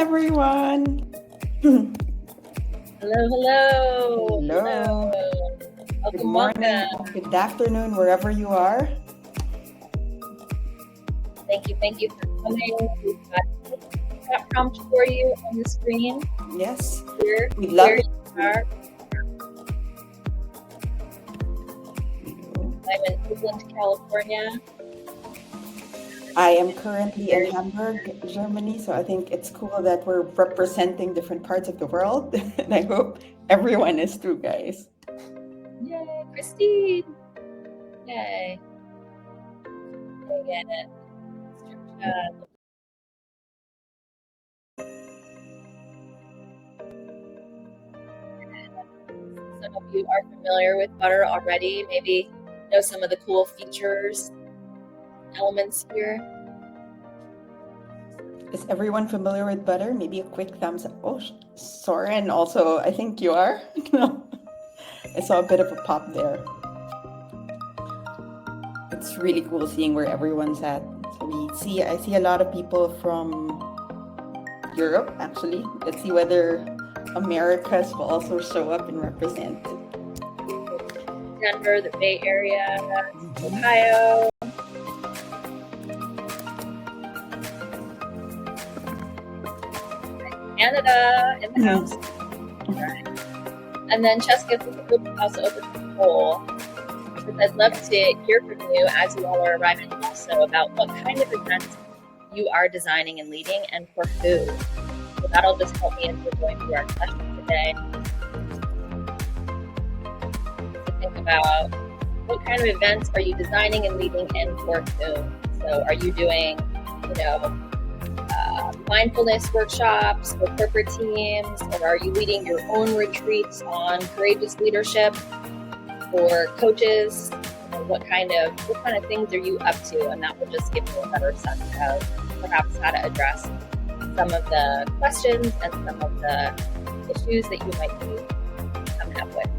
everyone. Hello. Hello. Good morning, good afternoon, wherever you are. Thank you for coming. We've got that prompt for you on the screen. Yes, Here, we'd love where it. you are. I'm in Oakland, California. I am currently in Hamburg, Germany, so I think it's cool that we're representing different parts of the world. And I hope everyone is too, guys. Yay, Christine. Yay. Again, some of you are familiar with Butter already. Maybe know some of the cool features, elements here. Is everyone familiar with Butter? Maybe a quick thumbs up. Oh, Soren also, I think you are. No, I saw a bit of a pop there. It's really cool seeing where everyone's at. So I see a lot of people from Europe, actually. Let's see whether Americas will also show up and represent. Denver, the Bay Area, Ohio. Canada in the house. Right. And then Cheska also opened the poll. I'd love to hear from you as you all are arriving also about what kind of events you are designing and leading and for who. So that'll just help me as we're going through our session today. To think about what kind of events are you designing and leading and for who. So are you doing, mindfulness workshops for corporate teams, or are you leading your own retreats on courageous leadership for coaches? What kind of things are you up to? And that will just give you a better sense of perhaps how to address some of the questions and some of the issues that you might be coming up with.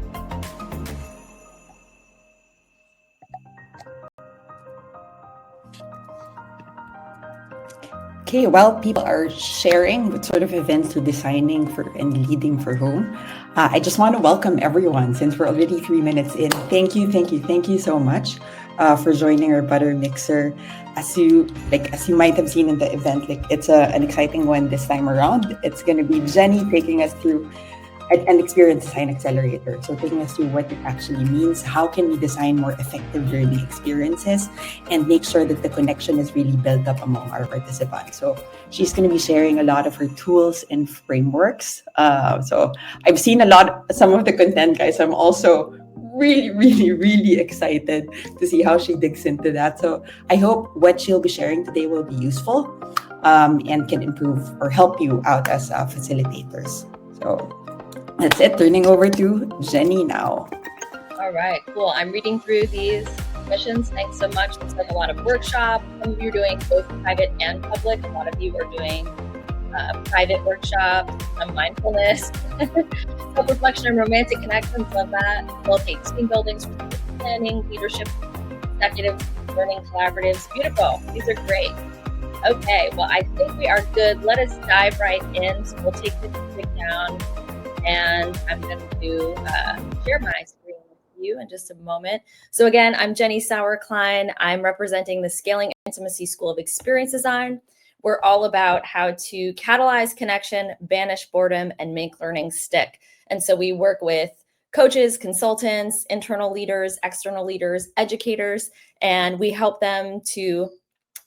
Okay, while people are sharing what sort of events they're designing for and leading for whom, I just want to welcome everyone since we're already 3 minutes in. Thank you so much for joining our Butter Mixer. As you might have seen in the event, it's an exciting one this time around. It's going to be Jenny taking us through an experience design accelerator. So taking us through what it actually means, how can we design more effective learning experiences and make sure that the connection is really built up among our participants. So she's going to be sharing a lot of her tools and frameworks. So I've seen some of the content, guys. I'm also really excited to see how she digs into that. So I hope what she'll be sharing today will be useful and can improve or help you out as facilitators. So that's it. Turning over to Jenny now. All right, cool. I'm reading through these missions. Thanks so much. It's like a lot of workshops. Some of you are doing both private and public. A lot of you are doing private workshops, mindfulness, self-reflection and romantic connections. Love that. Facilitate team buildings, planning, leadership, executive learning collaboratives. Beautiful. These are great. Okay, well, I think we are good. Let us dive right in. So we'll take the music down. And I'm going to share my screen with you in just a moment. So again, I'm Jenny-Sauer-Klein. I'm representing the Scaling Intimacy School of Experience Design. We're all about how to catalyze connection, banish boredom, and make learning stick. And so we work with coaches, consultants, internal leaders, external leaders, educators, and we help them to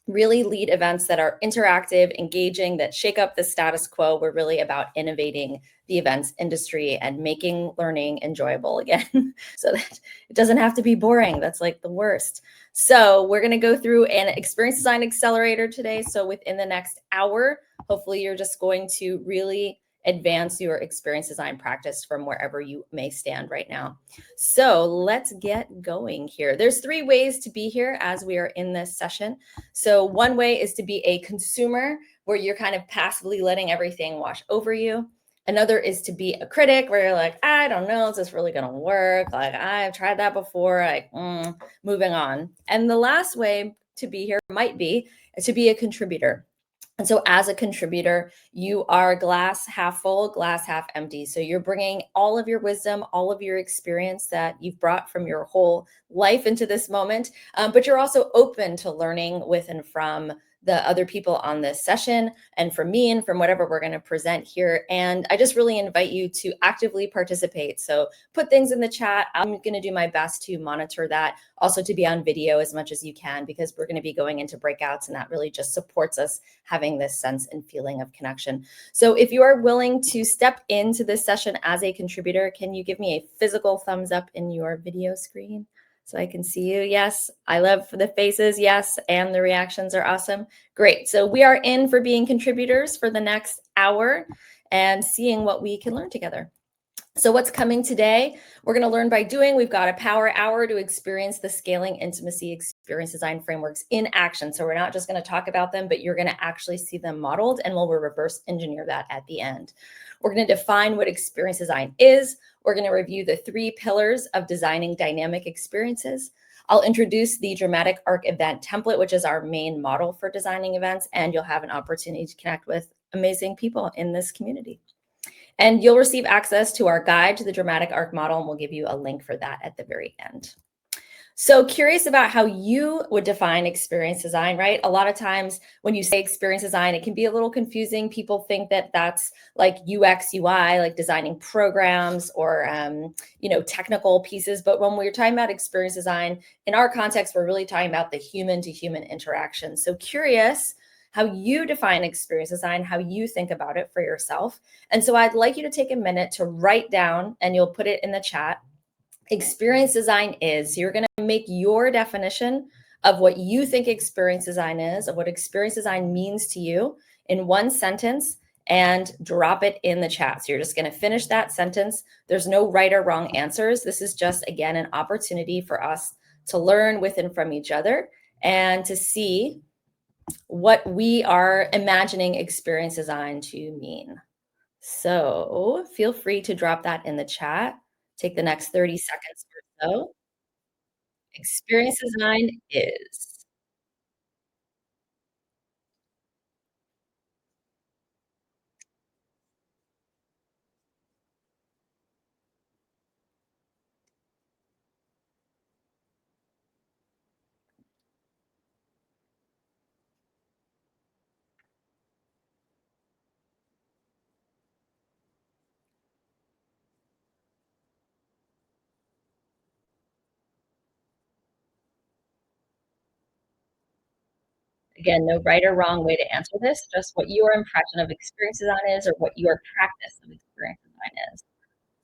really lead events that are interactive, engaging, that shake up the status quo. We're really about innovating the events industry and making learning enjoyable again so that it doesn't have to be boring. That's like the worst. So we're going to go through an experience design accelerator today. So within the next hour, hopefully you're just going to really advance your experience design practice from wherever you may stand right now. So let's get going here. There's 3 ways to be here as we are in this session. So one way is to be a consumer where you're kind of passively letting everything wash over you. Another is to be a critic where you're like, I don't know, is this really going to work? Like, I've tried that before, moving on. And the last way to be here might be to be a contributor. And so as a contributor, you are glass half full, glass half empty. So you're bringing all of your wisdom, all of your experience that you've brought from your whole life into this moment, but you're also open to learning with and from the other people on this session and from me and from whatever we're going to present here. And I just really invite you to actively participate. So put things in the chat. I'm going to do my best to monitor that, also to be on video as much as you can, because we're going to be going into breakouts, and that really just supports us having this sense and feeling of connection. So if you are willing to step into this session as a contributor, can you give me a physical thumbs up in your video screen so I can see you? Yes, I love the faces. Yes, and the reactions are awesome. Great. So we are in for being contributors for the next hour and seeing what we can learn together. So what's coming today? We're going to learn by doing. We've got a power hour to experience the scaling intimacy experience design frameworks in action. So we're not just going to talk about them, but you're going to actually see them modeled, and we'll reverse engineer that at the end. We're going to define what experience design is. We're going to review the 3 pillars of designing dynamic experiences. I'll introduce the dramatic arc event template, which is our main model for designing events, and you'll have an opportunity to connect with amazing people in this community. And you'll receive access to our guide to the dramatic arc model, and we'll give you a link for that at the very end. So curious about how you would define experience design, right? A lot of times when you say experience design, it can be a little confusing. People think that that's like UX, UI, like designing programs or, technical pieces. But when we're talking about experience design, in our context, we're really talking about the human to human interaction. So curious how you define experience design, how you think about it for yourself. And so I'd like you to take a minute to write down, and you'll put it in the chat, experience design is. You're going to make your definition of what you think experience design is, of what experience design means to you in one sentence, and drop it in the chat. So you're just going to finish that sentence. There's no right or wrong answers. This is just, again, an opportunity for us to learn with and from each other and to see what we are imagining experience design to mean. So feel free to drop that in the chat. Take the next 30 seconds or so. Experience design is. Again, no right or wrong way to answer this, just what your impression of experience design is or what your practice of experience design is.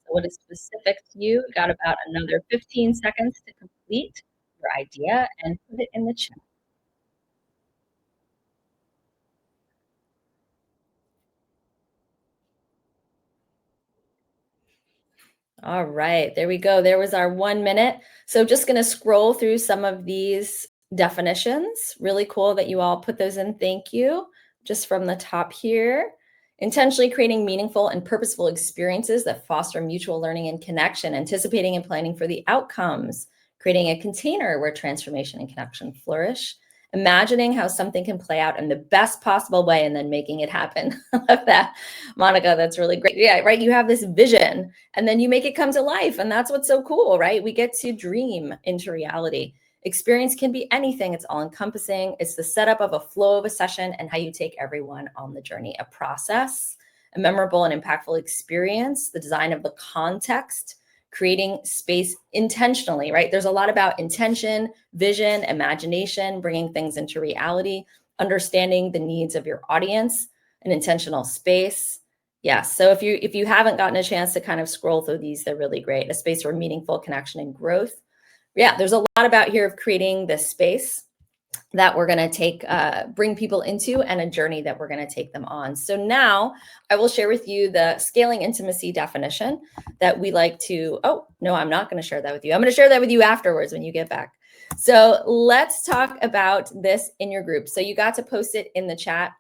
So what is specific to you? Got about another 15 seconds to complete your idea and put it in the chat. All right, there we go. There was our 1 minute. So just going to scroll through some of these definitions. Really cool that you all put those in. Thank you. Just from the top here. Intentionally creating meaningful and purposeful experiences that foster mutual learning and connection, anticipating and planning for the outcomes, creating a container where transformation and connection flourish, imagining how something can play out in the best possible way and then making it happen. I love that, Monica. That's really great. Yeah, right. You have this vision and then you make it come to life. And that's what's so cool, right? We get to dream into reality. Experience can be anything. It's all encompassing. It's the setup of a flow of a session and how you take everyone on the journey, a process, a memorable and impactful experience, the design of the context, creating space intentionally, right? There's a lot about intention, vision, imagination, bringing things into reality, understanding the needs of your audience, an intentional space. Yeah. So if you haven't gotten a chance to kind of scroll through these, they're really great. A space for meaningful connection and growth. Yeah, there's a lot about here of creating this space that we're going to bring people into, and a journey that we're going to take them on. So now I will share with you the scaling intimacy definition that we like to, oh, no, I'm not going to share that with you. I'm going to share that with you afterwards when you get back. So let's talk about this in your group. So you got to post it in the chat.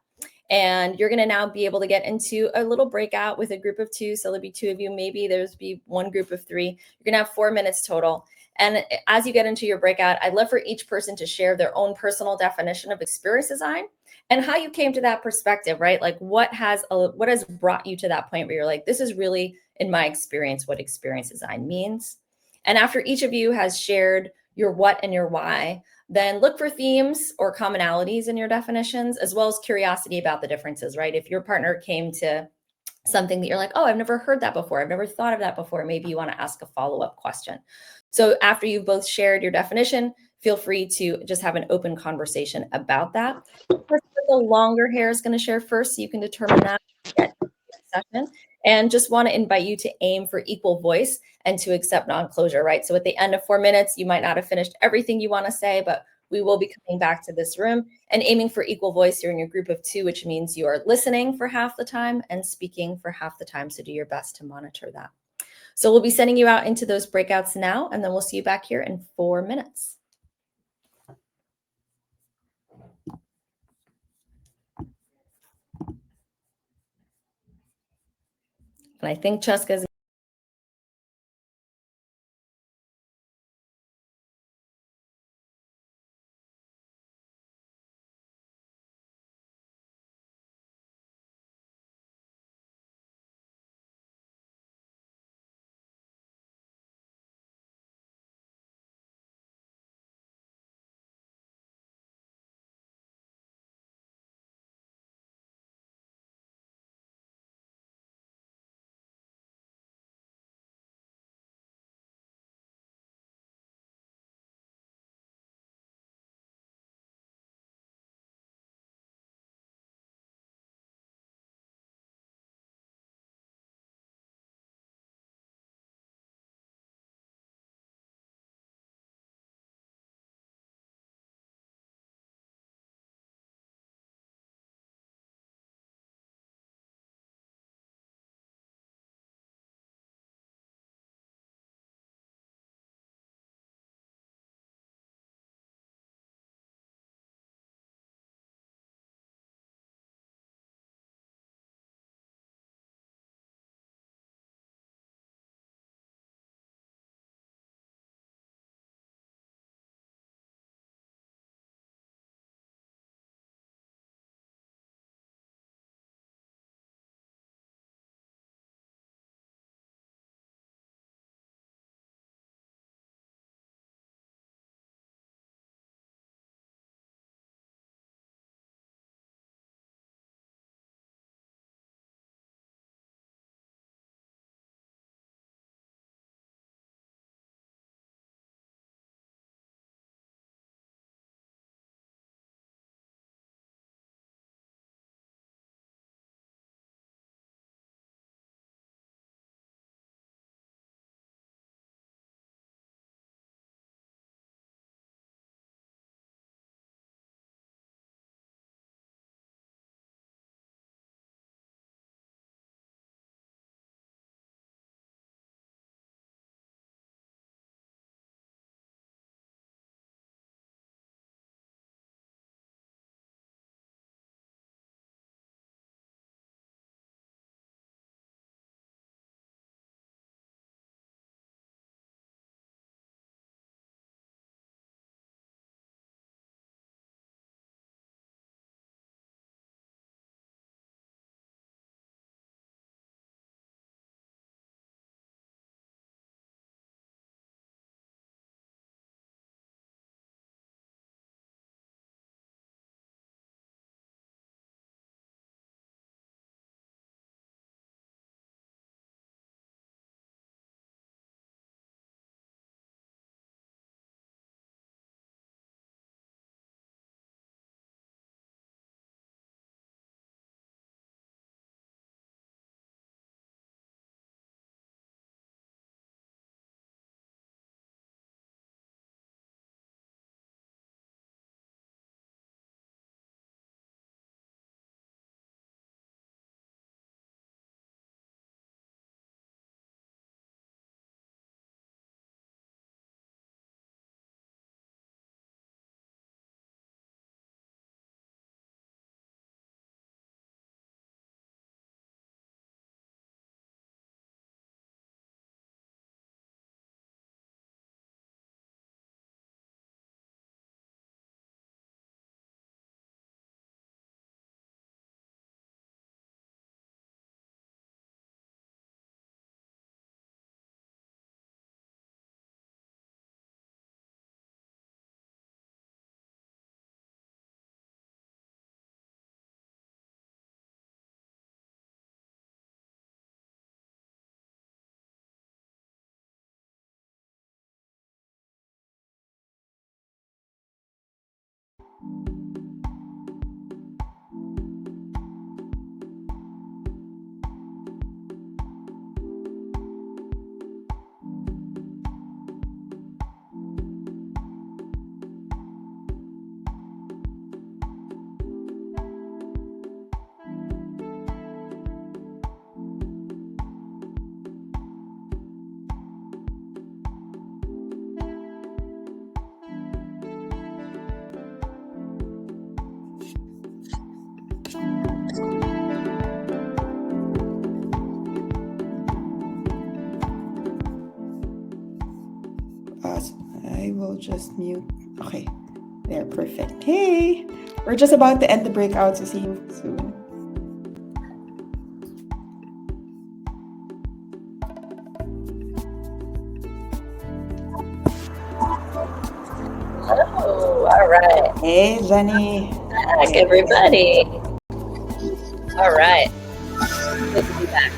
And you're going to now be able to get into a little breakout with a group of 2. So there'll be 2 of you. Maybe there's be one group of 3. You're going to have 4 minutes total. And as you get into your breakout, I'd love for each person to share their own personal definition of experience design and how you came to that perspective, right? Like what has brought you to that point where you're like, this is really, in my experience, what experience design means. And after each of you has shared your what and your why, then look for themes or commonalities in your definitions, as well as curiosity about the differences, right? If your partner came to something that you're like, oh, I've never heard that before, I've never thought of that before, maybe you want to ask a follow-up question. So after you've both shared your definition, feel free to just have an open conversation about that. The longer hair is going to share first, so you can determine that at session. And just want to invite you to aim for equal voice and to accept non-closure, right? So at the end of 4 minutes, you might not have finished everything you want to say, but we will be coming back to this room and aiming for equal voice here in your group of 2, which means you are listening for half the time and speaking for half the time. So do your best to monitor that. So we'll be sending you out into those breakouts now, and then we'll see you back here in 4 minutes. And I think Cheska's I will just mute. Okay, there, perfect. Hey, we're just about to end the breakout, so see you soon. Oh, all right. Hey, Jenny. Back, everybody. All right. Good to be back.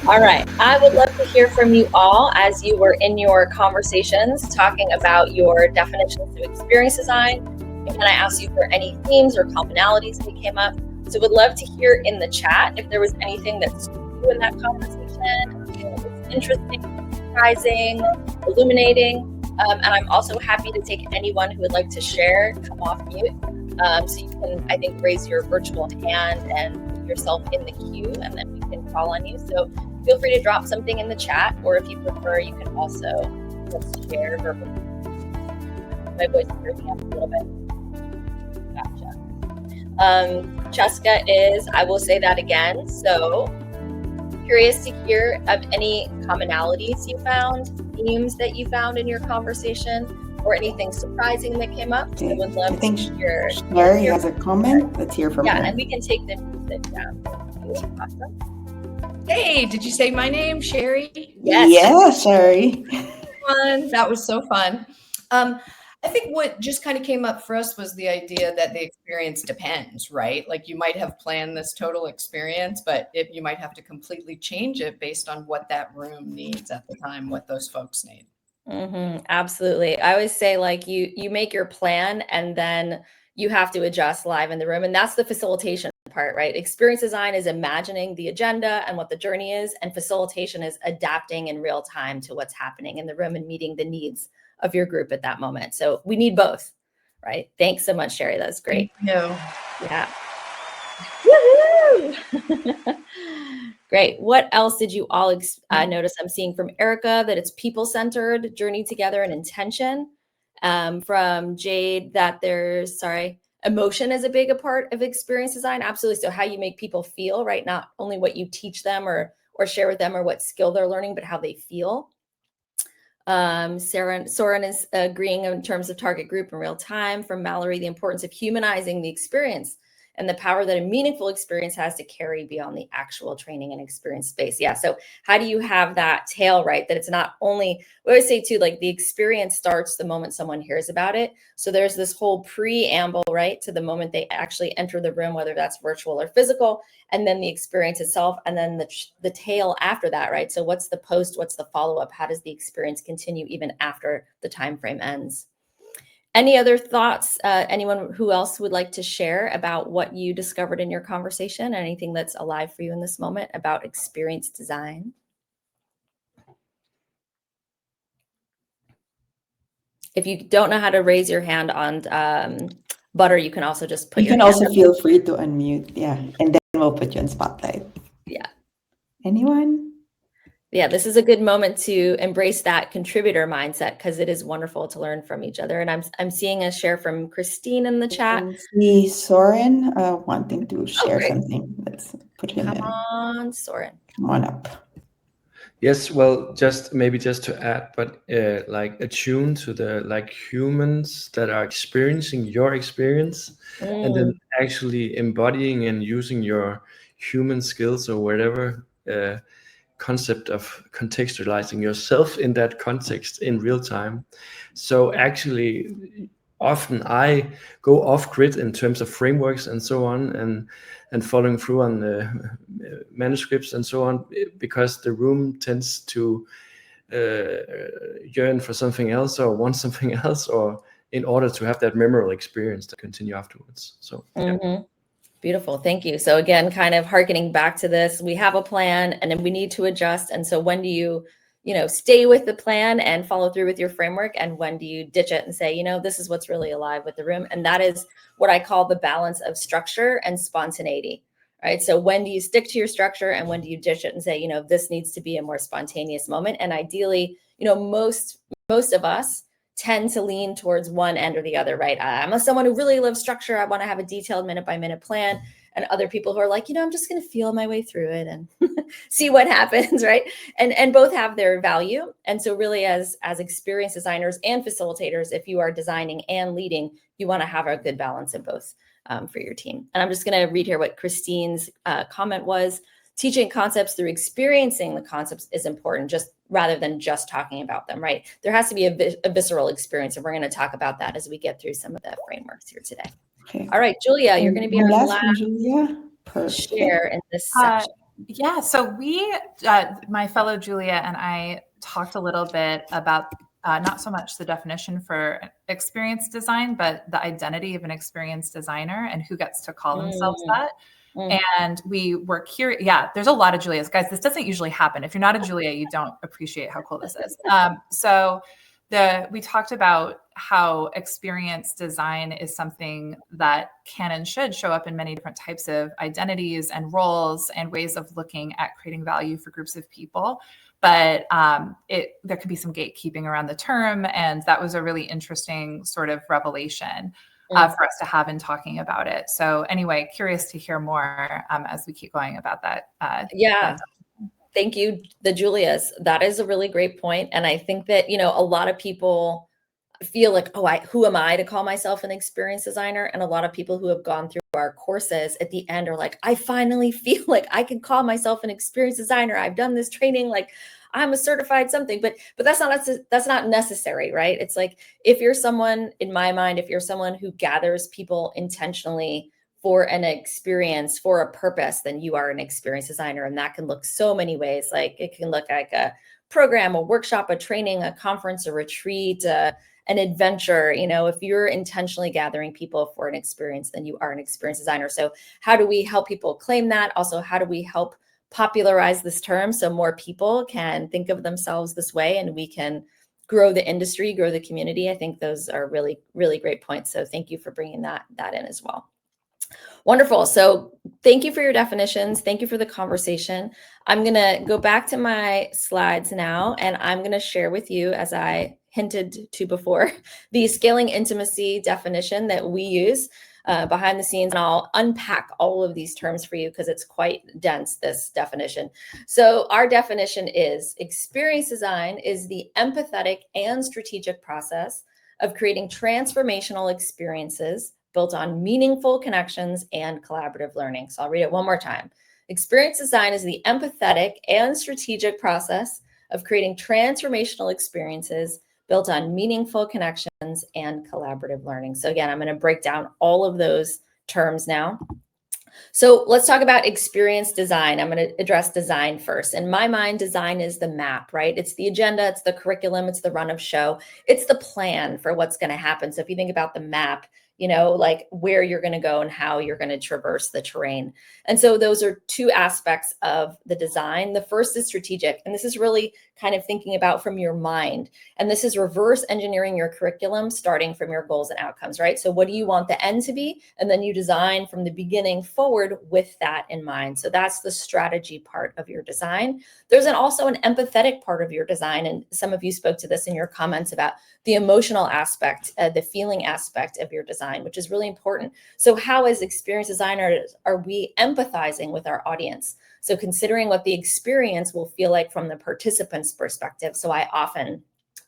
All right. I would love to hear from you all as you were in your conversations talking about your definitions of experience design. And can I ask you for any themes or commonalities that came up? So would love to hear in the chat if there was anything that struck you in that conversation, anything that was interesting, surprising, illuminating. And I'm also happy to take anyone who would like to share, come off mute. So you can, I think, raise your virtual hand and put yourself in the queue, and then we can call on you. So feel free to drop something in the chat, or if you prefer, you can also just share verbally. My voice is breaking up a little bit. Gotcha. Cheska is, I will say that again. So curious to hear of any commonalities you found, themes that you found in your conversation, or anything surprising that came up. Okay. I would love to hear. Sherry has a comment. Let's hear from her. Yeah, and we can take the music down. Awesome. Hey, did you say my name, Sherry? Yes. Yeah, Sherry. Fun. That was so fun. I think what just kind of came up for us was the idea that the experience depends, right? Like you might have planned this total experience, but you might have to completely change it based on what that room needs at the time, what those folks need. Mm-hmm, absolutely. I always say like you make your plan and then you have to adjust live in the room. And that's the facilitation part, right? Experience design is imagining the agenda and what the journey is. And facilitation is adapting in real time to what's happening in the room and meeting the needs of your group at that moment. So we need both, right? Thanks so much, Sherry. That's great. Thank you. Yeah. Woohoo! Great. What else did you all notice? I'm seeing from Erica that it's people-centered, journey together, and intention. From Jade that there's, emotion is a big part of experience design. Absolutely. So how you make people feel, right? Not only what you teach them or share with them or what skill they're learning, but how they feel. Soren is agreeing in terms of target group in real time. From Mallory, the importance of humanizing the experience and the power that a meaningful experience has to carry beyond the actual training and experience space. Yeah. So how do you have that tail, right? That it's not only, we always say too, like the experience starts the moment someone hears about it. So there's this whole preamble, right? To the moment they actually enter the room, whether that's virtual or physical, and then the experience itself, and then the tail after that, right? So what's the post, what's the follow-up? How does the experience continue even after the time frame ends? Any other thoughts? Anyone who else would like to share about what you discovered in your conversation? Anything that's alive for you in this moment about experience design? If you don't know how to raise your hand on Butter, you can also just put your hand up. You can also feel free to unmute. Yeah. And then we'll put you in spotlight. Yeah. Anyone? Yeah, this is a good moment to embrace that contributor mindset because it is wonderful to learn from each other. And I'm seeing a share from Christine in the chat. I see Soren wanting to share something. Let's put him in. Come on, Soren. Come on up. Yes, well, just to add, but like attune to the like humans that are experiencing your experience, and then actually embodying and using your human skills or whatever concept of contextualizing yourself in that context in real time. So actually, often I go off grid in terms of frameworks and so on, and following through on the manuscripts and so on, because the room tends to yearn for something else or want something else or in order to have that memorable experience to continue afterwards. So yeah. Beautiful. Thank you. So again, kind of hearkening back to this, we have a plan and then we need to adjust. And so when do you, stay with the plan and follow through with your framework? And when do you ditch it and say, this is what's really alive with the room? And that is what I call the balance of structure and spontaneity, right? So when do you stick to your structure and when do you ditch it and say, this needs to be a more spontaneous moment? And ideally, most of us tend to lean towards one end or the other, right? I'm someone who really loves structure. I want to have a detailed minute by minute plan. And other people who are like, I'm just going to feel my way through it and see what happens, right? And both have their value. And so really as experience designers and facilitators, if you are designing and leading, you want to have a good balance in both for your team. And I'm just going to read here what Christine's comment was. Teaching concepts through experiencing the concepts is important, just rather than just talking about them, right? There has to be a visceral experience, and we're going to talk about that as we get through some of the frameworks here today. Okay. All right, Julia, you're going to be our last Julia. Perfect. Share in this section. Yeah, so my fellow Julia and I talked a little bit about not so much the definition for experience design, but the identity of an experience designer and who gets to call themselves that. And we were curious. Yeah, there's a lot of Julias. Guys, this doesn't usually happen. If you're not a Julia, you don't appreciate how cool this is. So we talked about how experience design is something that can and should show up in many different types of identities and roles and ways of looking at creating value for groups of people. But there could be some gatekeeping around the term. And that was a really interesting sort of revelation for us to have in talking about it. So anyway, curious to hear more as we keep going about that. Thank you, the Julias. That is a really great point. And I think that, a lot of people feel like, who am I to call myself an experience designer? And a lot of people who have gone through our courses at the end are like, I finally feel like I can call myself an experience designer. I've done this training, like I'm a certified something, but that's not necessary, right? It's like, if you're someone, in my mind, if you're someone who gathers people intentionally for an experience, for a purpose, then you are an experience designer. And that can look so many ways. Like it can look like a program, a workshop, a training, a conference, a retreat, an adventure. If you're intentionally gathering people for an experience, then you are an experience designer. So how do we help people claim that? Also, how do we help popularize this term so more people can think of themselves this way and we can grow the industry, grow the community? I think those are really, really great points. So thank you for bringing that in as well. Wonderful. So thank you for your definitions. Thank you for the conversation. I'm going to go back to my slides now, and I'm going to share with you, as I hinted to before, the scaling intimacy definition that we use behind the scenes. And I'll unpack all of these terms for you because it's quite dense, this definition. So our definition is: experience design is the empathetic and strategic process of creating transformational experiences built on meaningful connections and collaborative learning. So I'll read it one more time. Experience design is the empathetic and strategic process of creating transformational experiences built on meaningful connections and collaborative learning. So again, I'm going to break down all of those terms now. So let's talk about experience design. I'm going to address design first. In my mind, design is the map, right? It's the agenda, it's the curriculum, it's the run of show, it's the plan for what's going to happen. So if you think about the map, like where you're going to go and how you're going to traverse the terrain. And so those are two aspects of the design. The first is strategic, and this is really kind of thinking about from your mind. And this is reverse engineering your curriculum, starting from your goals and outcomes, right? So what do you want the end to be? And then you design from the beginning forward with that in mind. So that's the strategy part of your design. There's also an empathetic part of your design. And some of you spoke to this in your comments about the emotional aspect, the feeling aspect of your design, which is really important. So how, as experience designers, are we empathizing with our audience? So considering what the experience will feel like from the participant's perspective. So I often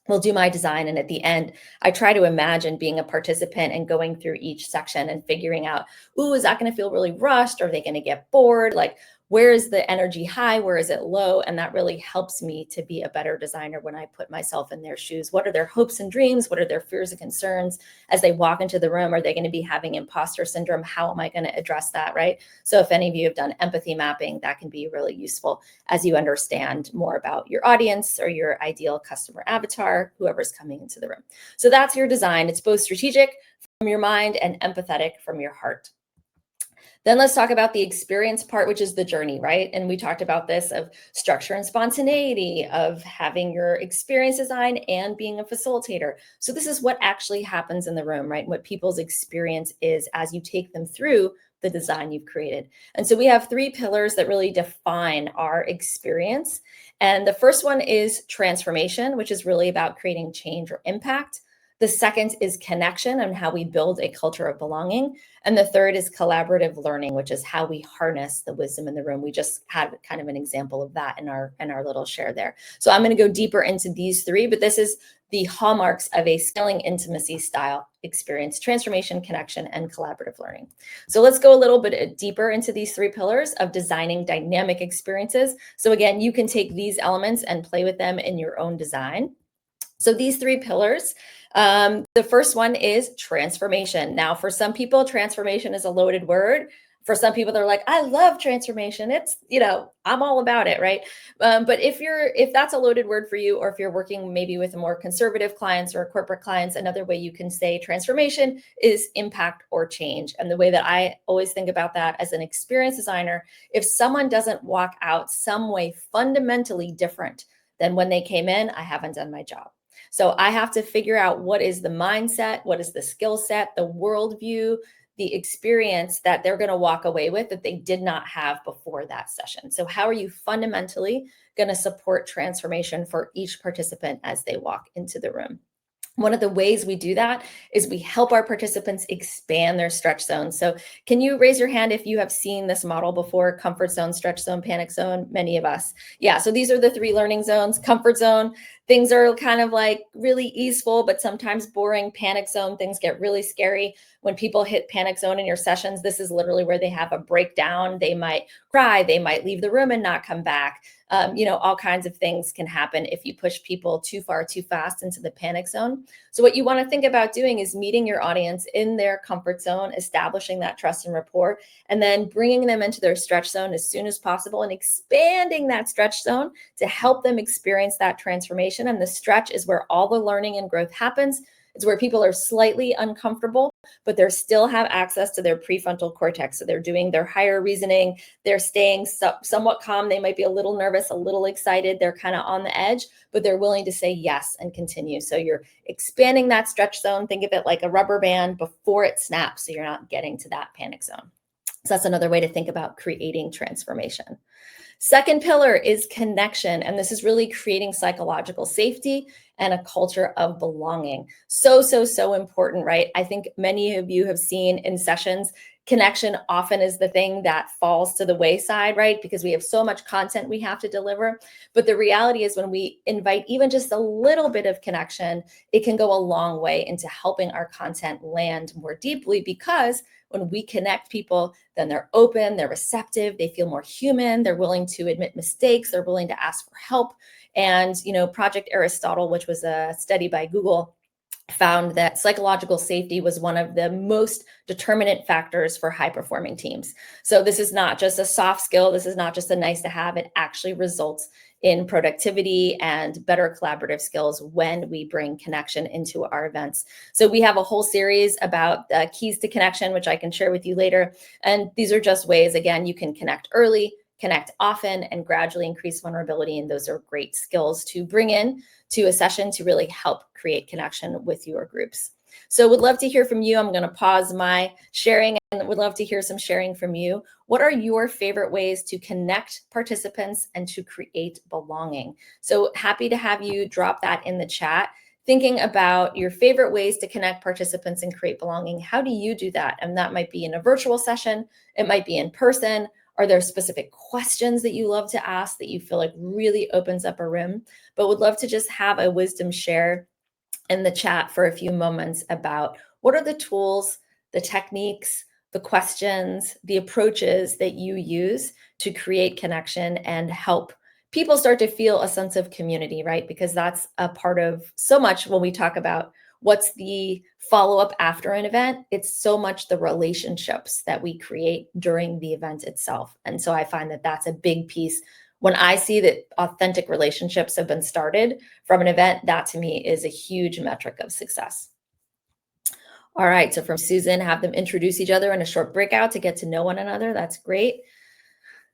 will do my design, and at the end, I try to imagine being a participant and going through each section and figuring out, is that going to feel really rushed? Are they going to get bored? Like, where is the energy high, where is it low? And that really helps me to be a better designer when I put myself in their shoes. What are their hopes and dreams? What are their fears and concerns as they walk into the room? Are they going to be having imposter syndrome? How am I going to address that, right? So if any of you have done empathy mapping, that can be really useful as you understand more about your audience or your ideal customer avatar, whoever's coming into the room. So that's your design. It's both strategic from your mind and empathetic from your heart. Then let's talk about the experience part, which is the journey, right? And we talked about this of structure and spontaneity, of having your experience design and being a facilitator. So this is what actually happens in the room, right? What people's experience is as you take them through the design you've created. And so we have 3 pillars that really define our experience. And the first one is transformation, which is really about creating change or impact. The second is connection and how we build a culture of belonging. And the third is collaborative learning, which is how we harness the wisdom in the room. We just had kind of an example of that in our little share there. So I'm going to go deeper into these 3, but this is the hallmarks of a scaling intimacy style experience: transformation, connection, and collaborative learning. So let's go a little bit deeper into these 3 pillars of designing dynamic experiences. So again, you can take these elements and play with them in your own design. So these 3 pillars, the first one is transformation. Now, for some people, transformation is a loaded word. For some people, they're like, I love transformation. It's, I'm all about it, right? But if that's a loaded word for you, or if you're working maybe with more conservative clients or corporate clients, another way you can say transformation is impact or change. And the way that I always think about that as an experience designer, if someone doesn't walk out some way fundamentally different than when they came in, I haven't done my job. So I have to figure out what is the mindset, what is the skill set, the worldview, the experience that they're going to walk away with that they did not have before that session. So how are you fundamentally going to support transformation for each participant as they walk into the room? One of the ways we do that is we help our participants expand their stretch zone. So can you raise your hand if you have seen this model before? Comfort zone, stretch zone, panic zone. Many of us. Yeah, so these are the 3 learning zones. Comfort zone, things are kind of like really easeful, but sometimes boring. Panic zone, things get really scary. When people hit panic zone in your sessions, this is literally where they have a breakdown. They might cry, they might leave the room and not come back. All kinds of things can happen if you push people too far, too fast into the panic zone. So what you want to think about doing is meeting your audience in their comfort zone, establishing that trust and rapport, and then bringing them into their stretch zone as soon as possible and expanding that stretch zone to help them experience that transformation. And the stretch is where all the learning and growth happens. It's where people are slightly uncomfortable, but they still have access to their prefrontal cortex. So they're doing their higher reasoning. They're staying somewhat calm. They might be a little nervous, a little excited. They're kind of on the edge, but they're willing to say yes and continue. So you're expanding that stretch zone. Think of it like a rubber band before it snaps, so you're not getting to that panic zone. So that's another way to think about creating transformation. Second pillar is connection. And this is really creating psychological safety and a culture of belonging. So important, right? I think many of you have seen in sessions, connection often is the thing that falls to the wayside, right? Because we have so much content we have to deliver. But the reality is when we invite even just a little bit of connection, it can go a long way into helping our content land more deeply, because when we connect people, then they're open, they're receptive, they feel more human, they're willing to admit mistakes, they're willing to ask for help. And, Project Aristotle, which was a study by Google, found that psychological safety was one of the most determinant factors for high-performing teams. So this is not just a soft skill. This is not just a nice to have. It actually results in productivity and better collaborative skills when we bring connection into our events. So we have a whole series about keys to connection, which I can share with you later. And these are just ways, again, you can connect early, connect often, and gradually increase vulnerability. And those are great skills to bring in to a session to really help create connection with your groups. So would love to hear from you. I'm going to pause my sharing and would love to hear some sharing from you. What are your favorite ways to connect participants and to create belonging? So happy to have you drop that in the chat. Thinking about your favorite ways to connect participants and create belonging. How do you do that? And that might be in a virtual session. It might be in person. Are there specific questions that you love to ask that you feel like really opens up a room? But would love to just have a wisdom share in the chat for a few moments about what are the tools, the techniques, the questions, the approaches that you use to create connection and help people start to feel a sense of community, right? Because that's a part of so much when we talk about what's the follow-up after an event. It's so much the relationships that we create during the event itself. And so I find that that's a big piece. When I see that authentic relationships have been started from an event, that to me is a huge metric of success. All right, so from Susan, have them introduce each other in a short breakout to get to know one another. That's great.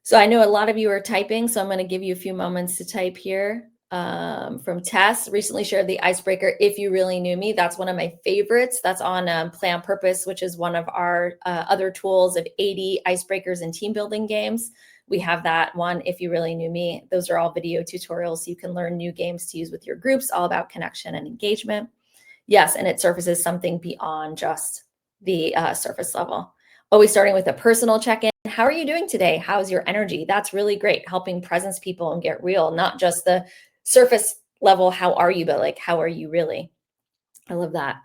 So I know a lot of you are typing, so I'm going to give you a few moments to type here. From Tess, recently shared the icebreaker, If You Really Knew Me. That's one of my favorites. That's on Play on Purpose, which is one of our other tools of 80 icebreakers and team building games. We have that one, If You Really Knew Me. Those are all video tutorials, so you can learn new games to use with your groups, all about connection and engagement. Yes, and it surfaces something beyond just the surface level. Always starting with a personal check-in. How are you doing today? How's your energy? That's really great. Helping presence people and get real, not just the surface level, how are you, but like, how are you really? I love that.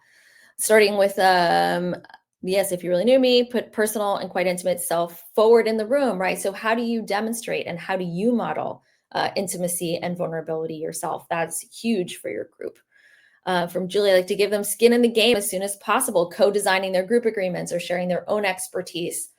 Starting with, yes, if you really knew me, put personal and quite intimate self forward in the room, right? So how do you demonstrate and how do you model intimacy and vulnerability yourself? That's huge for your group. From Julie, I like to give them skin in the game as soon as possible, co-designing their group agreements or sharing their own expertise.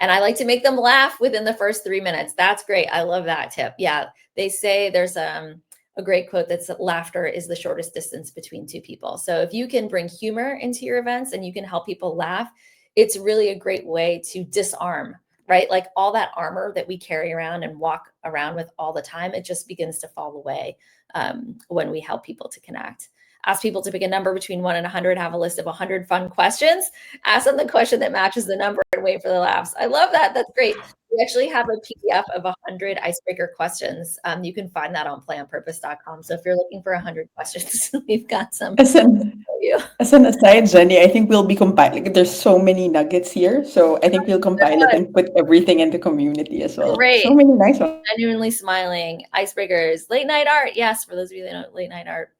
And I like to make them laugh within the first 3 minutes. That's great. I love that tip. Yeah, they say there's a great quote that's laughter is the shortest distance between two people. So if you can bring humor into your events and you can help people laugh, it's really a great way to disarm, right? Like all that armor that we carry around and walk around with all the time, it just begins to fall away when we help people to connect. Ask people to pick a number between 1 and 100, have a list of 100 fun questions, ask them the question that matches the number and wait for the laughs. I love that. That's great. We actually have a PDF of 100 icebreaker questions. You can find that on playonpurpose.com. So if you're looking for 100 questions, we've got some As for an, you. as an aside, Jenny, I think we'll be compiling. There's so many nuggets here, so I think we'll compile it and put everything in the community as well. Great. So many nice ones. Genuinely smiling. Icebreakers. Late night art. Yes, for those of you that know late night art.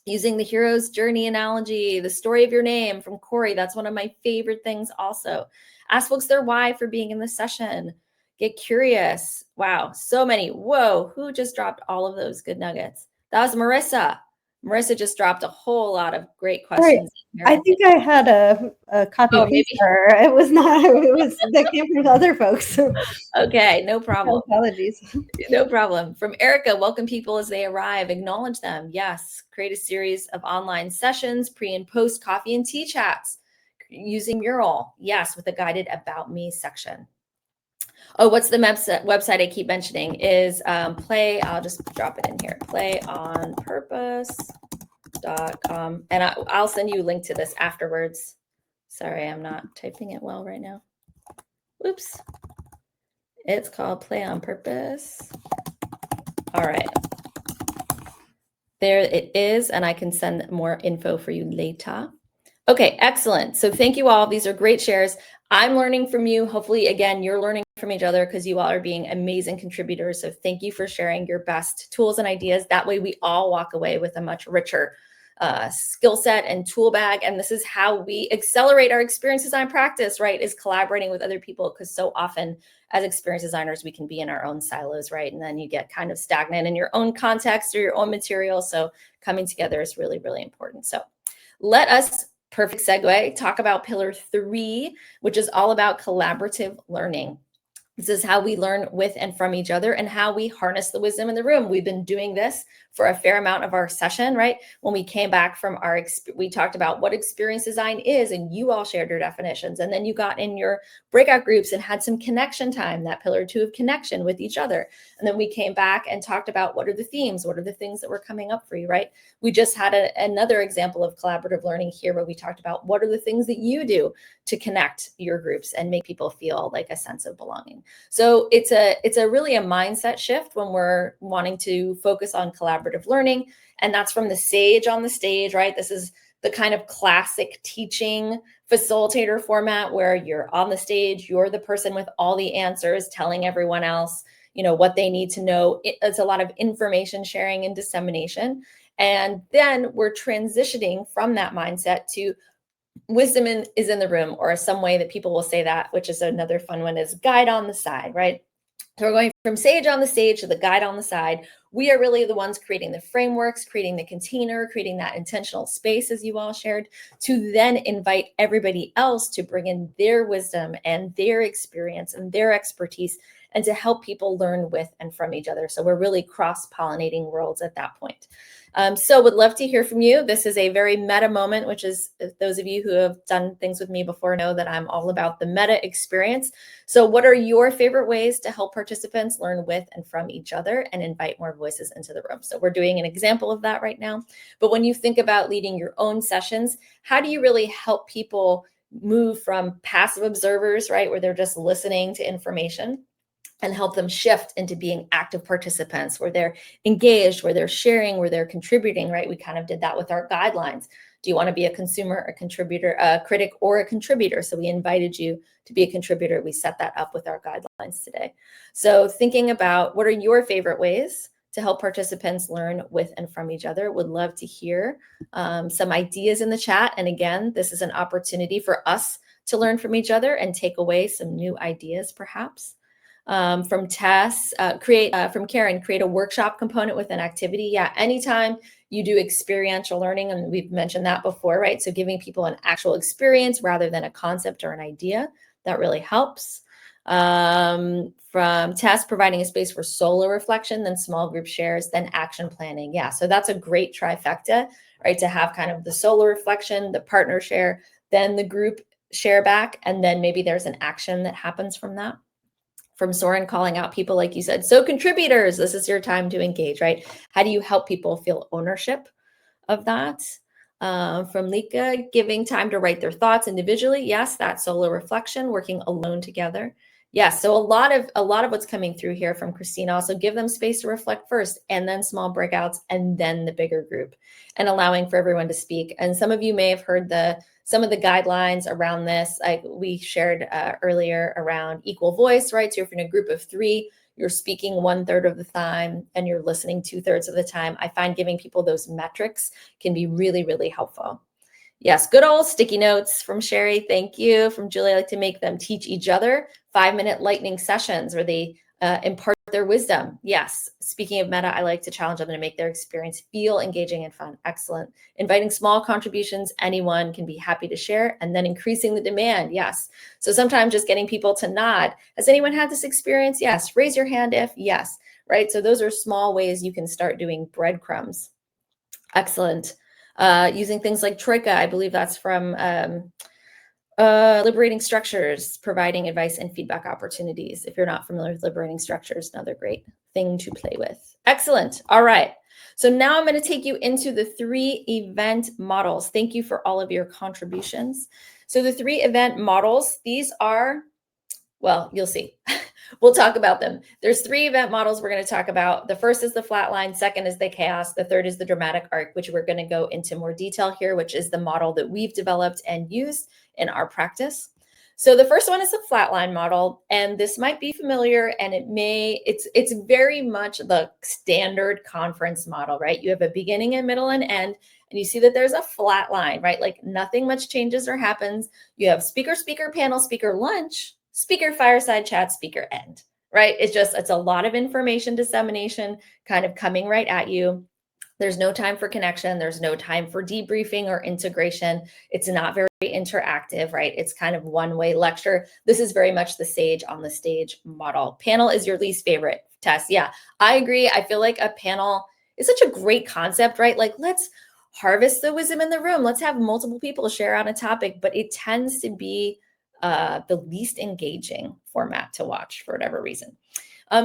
Using the hero's journey analogy, the story of your name from Corey. That's one of my favorite things also. Ask folks their why for being in the session. Get curious. Wow, so many. Whoa, who just dropped all of those good nuggets? That was Marissa. Marissa just dropped a whole lot of great questions. I think I had a copy paste error. It was not. It was that came from other folks. Okay, no problem. Apologies. No problem. From Erica, welcome people as they arrive. Acknowledge them. Yes. Create a series of online sessions, pre and post coffee and tea chats using Mural. Yes, with a guided About Me section. Oh, what's the website I keep mentioning is I'll just drop it in here, playonpurpose.com. And I'll send you a link to this afterwards. Sorry, I'm not typing it well right now. Oops. It's called Play on Purpose. All right. There it is, and I can send more info for you later. Okay, excellent. So thank you all. These are great shares. I'm learning from you. Hopefully, again, you're learning from each other because you all are being amazing contributors. So thank you for sharing your best tools and ideas. That way we all walk away with a much richer skill set and tool bag. And this is how we accelerate our experience design practice, right? Is collaborating with other people, because so often as experience designers, we can be in our own silos, right? And then you get kind of stagnant in your own context or your own material. So coming together is really, really important. So let us, perfect segue, talk about pillar 3, which is all about collaborative learning. This is how we learn with and from each other and how we harness the wisdom in the room. We've been doing this for a fair amount of our session, right? When we came back from we talked about what experience design is, and you all shared your definitions. And then you got in your breakout groups and had some connection time, that pillar 2 of connection with each other. And then we came back and talked about what are the themes, what are the things that were coming up for you, right? We just had another example of collaborative learning here where we talked about what are the things that you do to connect your groups and make people feel like a sense of belonging. So it's really a mindset shift when we're wanting to focus on collaborative learning. And that's from the sage on the stage, right? This is the kind of classic teaching facilitator format where you're on the stage, you're the person with all the answers, telling everyone else, what they need to know. It's a lot of information sharing and dissemination. And then we're transitioning from that mindset to wisdom is in the room, or some way that people will say that, which is another fun one, is guide on the side, right? So we're going from sage on the stage to the guide on the side. We are really the ones creating the frameworks, creating the container, creating that intentional space, as you all shared, to then invite everybody else to bring in their wisdom and their experience and their expertise, and to help people learn with and from each other. So we're really cross-pollinating worlds at that point. So would love to hear from you. This is a very meta moment, which is, those of you who have done things with me before know that I'm all about the meta experience. So what are your favorite ways to help participants learn with and from each other and invite more voices into the room? So we're doing an example of that right now. But when you think about leading your own sessions, how do you really help people move from passive observers, right, where they're just listening to information, and help them shift into being active participants, where they're engaged, where they're sharing, where they're contributing, right? We kind of did that with our guidelines. Do you want to be a consumer, a contributor, a critic, or a contributor? So we invited you to be a contributor. We set that up with our guidelines today. So thinking about what are your favorite ways to help participants learn with and from each other. Would love to hear some ideas in the chat. And again, this is an opportunity for us to learn from each other and take away some new ideas, perhaps. From Tess, from Karen, create a workshop component with an activity. Yeah, anytime you do experiential learning, and we've mentioned that before, right? So giving people an actual experience rather than a concept or an idea, that really helps. From Tess, providing a space for solo reflection, then small group shares, then action planning. Yeah, so that's a great trifecta, right? To have kind of the solo reflection, the partner share, then the group share back, and then maybe there's an action that happens from that. From Soren, calling out people, like you said, so contributors, this is your time to engage, right? How do you help people feel ownership of that? From Lika, giving time to write their thoughts individually. Yes, that solo reflection, working alone together. Yes, so a lot of what's coming through here from Christina. Also give them space to reflect first, and then small breakouts, and then the bigger group, and allowing for everyone to speak. And some of you may have heard some of the guidelines around this, like we shared earlier, around equal voice, right? So if you're in a group of 3, you're speaking 1/3 of the time and you're listening 2/3 of the time. I find giving people those metrics can be really, really helpful. Yes, good old sticky notes from Sherry. Thank you. From Julie, I like to make them teach each other 5-minute lightning sessions where they impart their wisdom. Yes. Speaking of meta, I like to challenge them to make their experience feel engaging and fun. Excellent. Inviting small contributions, anyone can be happy to share, and then increasing the demand. Yes. So sometimes just getting people to nod. Has anyone had this experience? Yes. Raise your hand if yes, right? So those are small ways you can start doing breadcrumbs. Excellent. Using things like Troika, I believe that's from Liberating Structures, providing advice and feedback opportunities. If you're not familiar with Liberating Structures, another great thing to play with. Excellent. All right. So now I'm going to take you into the 3 event models. Thank you for all of your contributions. So the 3 event models, these are, well, you'll see. We'll talk about them. There's 3 event models we're going to talk about. The first is the flatline. Second is the chaos. The third is the dramatic arc, which we're going to go into more detail here, which is the model that we've developed and used in our practice. So the first one is the flatline model, and this might be familiar, and it's very much the standard conference model, right? You have a beginning, a middle, and end, and you see that there's a flat line, right? Like nothing much changes or happens. You have speaker, panel, speaker, lunch, speaker, fireside chat, speaker, end, right? It's a lot of information dissemination kind of coming right at you. There's no time for connection. There's no time for debriefing or integration. It's not very interactive, right? It's kind of one-way lecture. This is very much the sage on the stage model. Panel is your least favorite, Tess. Yeah, I agree. I feel like a panel is such a great concept, right? Like, let's harvest the wisdom in the room. Let's have multiple people share on a topic, but it tends to be the least engaging format to watch for whatever reason.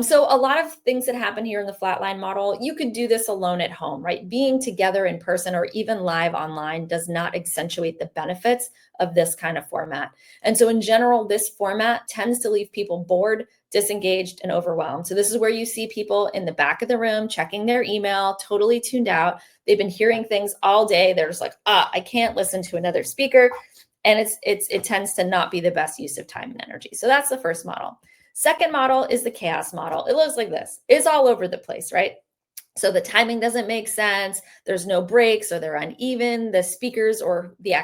So a lot of things that happen here in the flatline model, you could do this alone at home, right? Being together in person or even live online does not accentuate the benefits of this kind of format. And so in general, this format tends to leave people bored, disengaged, and overwhelmed. So this is where you see people in the back of the room checking their email, totally tuned out. They've been hearing things all day. They're just like, I can't listen to another speaker. And it tends to not be the best use of time and energy. So that's the first model. Second model is the chaos model. It looks like this. It's all over the place, right? So the timing doesn't make sense. There's no breaks, or they're uneven. The speakers or the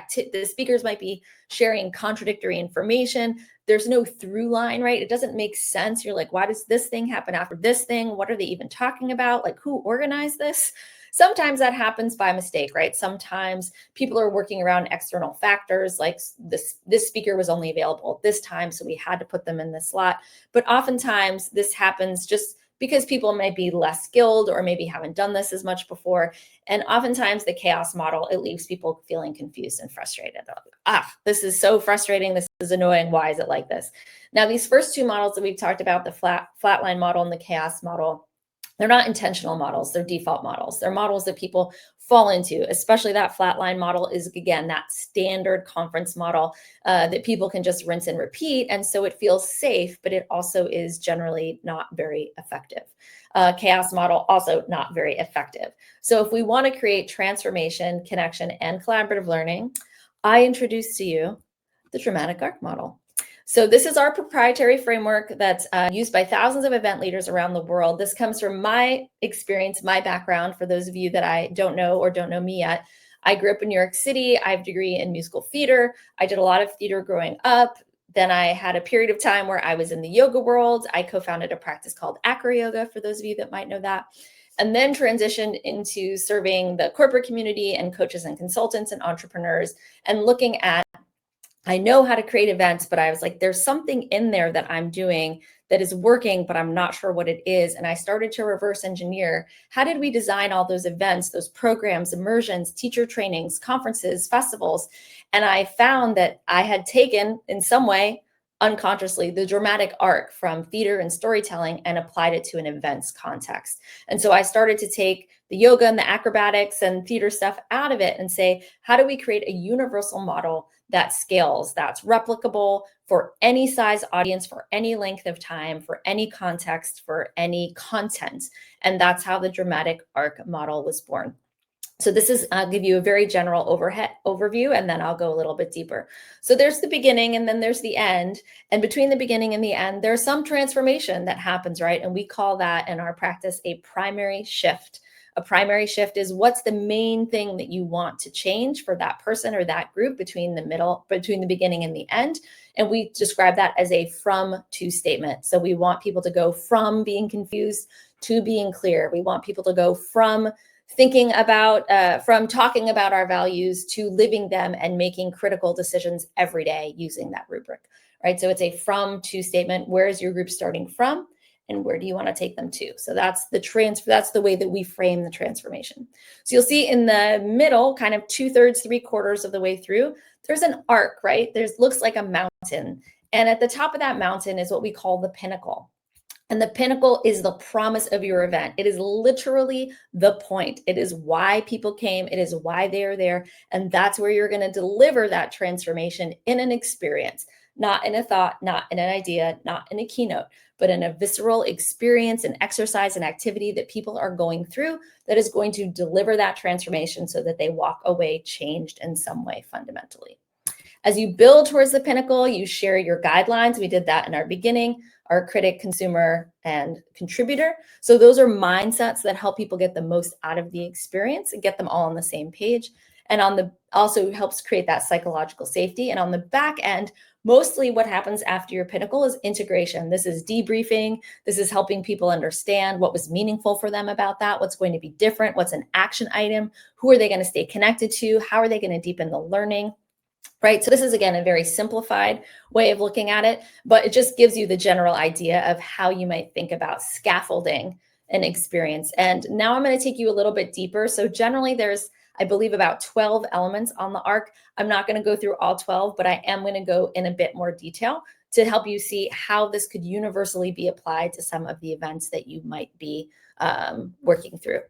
speakers might be sharing contradictory information. There's no through line, right? It doesn't make sense. You're like, why does this thing happen after this thing? What are they even talking about? Like, who organized this? Sometimes that happens by mistake, right? Sometimes people are working around external factors, like this speaker was only available at this time, so we had to put them in this slot. But oftentimes this happens just because people might be less skilled or maybe haven't done this as much before. And oftentimes the chaos model, it leaves people feeling confused and frustrated. This is so frustrating. This is annoying. Why is it like this? Now, these first two models that we've talked about, the flatline model and the chaos model, they're not intentional models. They're default models. They're models that people fall into, especially that flatline model is, again, that standard conference model that people can just rinse and repeat. And so it feels safe, but it also is generally not very effective. Chaos model, also not very effective. So if we want to create transformation, connection, and collaborative learning, I introduce to you the dramatic arc model. So this is our proprietary framework that's used by thousands of event leaders around the world. This comes from my experience, my background. For those of you that I don't know or don't know me yet, I grew up in New York City. I have a degree in musical theater. I did a lot of theater growing up. Then I had a period of time where I was in the yoga world. I co-founded a practice called Acro Yoga, for those of you that might know that. And then transitioned into serving the corporate community and coaches and consultants and entrepreneurs and looking at, I know how to create events, but I was like, there's something in there that I'm doing that is working, but I'm not sure what it is. And I started to reverse engineer. How did we design all those events, those programs, immersions, teacher trainings, conferences, festivals? And I found that I had taken, in some way, unconsciously, the dramatic arc from theater and storytelling and applied it to an events context. And so I started to take the yoga and the acrobatics and theater stuff out of it and say, how do we create a universal model that scales, that's replicable for any size audience, for any length of time, for any context, for any content? And that's how the dramatic arc model was born. So this is, I'll give you a very general overview, and then I'll go a little bit deeper. So there's the beginning and then there's the end. And between the beginning and the end, there's some transformation that happens, right? And we call that in our practice a primary shift. A primary shift is what's the main thing that you want to change for that person or that group between the beginning and the end. And we describe that as a from to statement. So we want people to go from being confused to being clear. We want people to go from thinking about, from talking about our values to living them and making critical decisions every day using that rubric, right? So it's a from to statement. Where is your group starting from? And where do you want to take them to? So that's that's the way that we frame the transformation. So you'll see in the middle, kind of 2/3, 3/4 of the way through, there's an arc, right? Looks like a mountain. And at the top of that mountain is what we call the pinnacle. And the pinnacle is the promise of your event. It is literally the point. It is why people came. It is why they are there. And that's where you're going to deliver that transformation in an experience, not in a thought, not in an idea, not in a keynote, but in a visceral experience and exercise and activity that people are going through that is going to deliver that transformation so that they walk away changed in some way fundamentally. As you build towards the pinnacle, you share your guidelines. We did that in our beginning, our critic, consumer, and contributor. So those are mindsets that help people get the most out of the experience and get them all on the same page. And also helps create that psychological safety. And on the back end, mostly what happens after your pinnacle is integration. This is debriefing. This is helping people understand what was meaningful for them about that, what's going to be different, what's an action item, who are they going to stay connected to, how are they going to deepen the learning, right? So this is, again, a very simplified way of looking at it, but it just gives you the general idea of how you might think about scaffolding an experience. And now I'm going to take you a little bit deeper. So generally there's, I believe, about 12 elements on the arc. I'm not going to go through all 12, but I am going to go in a bit more detail to help you see how this could universally be applied to some of the events that you might be working through.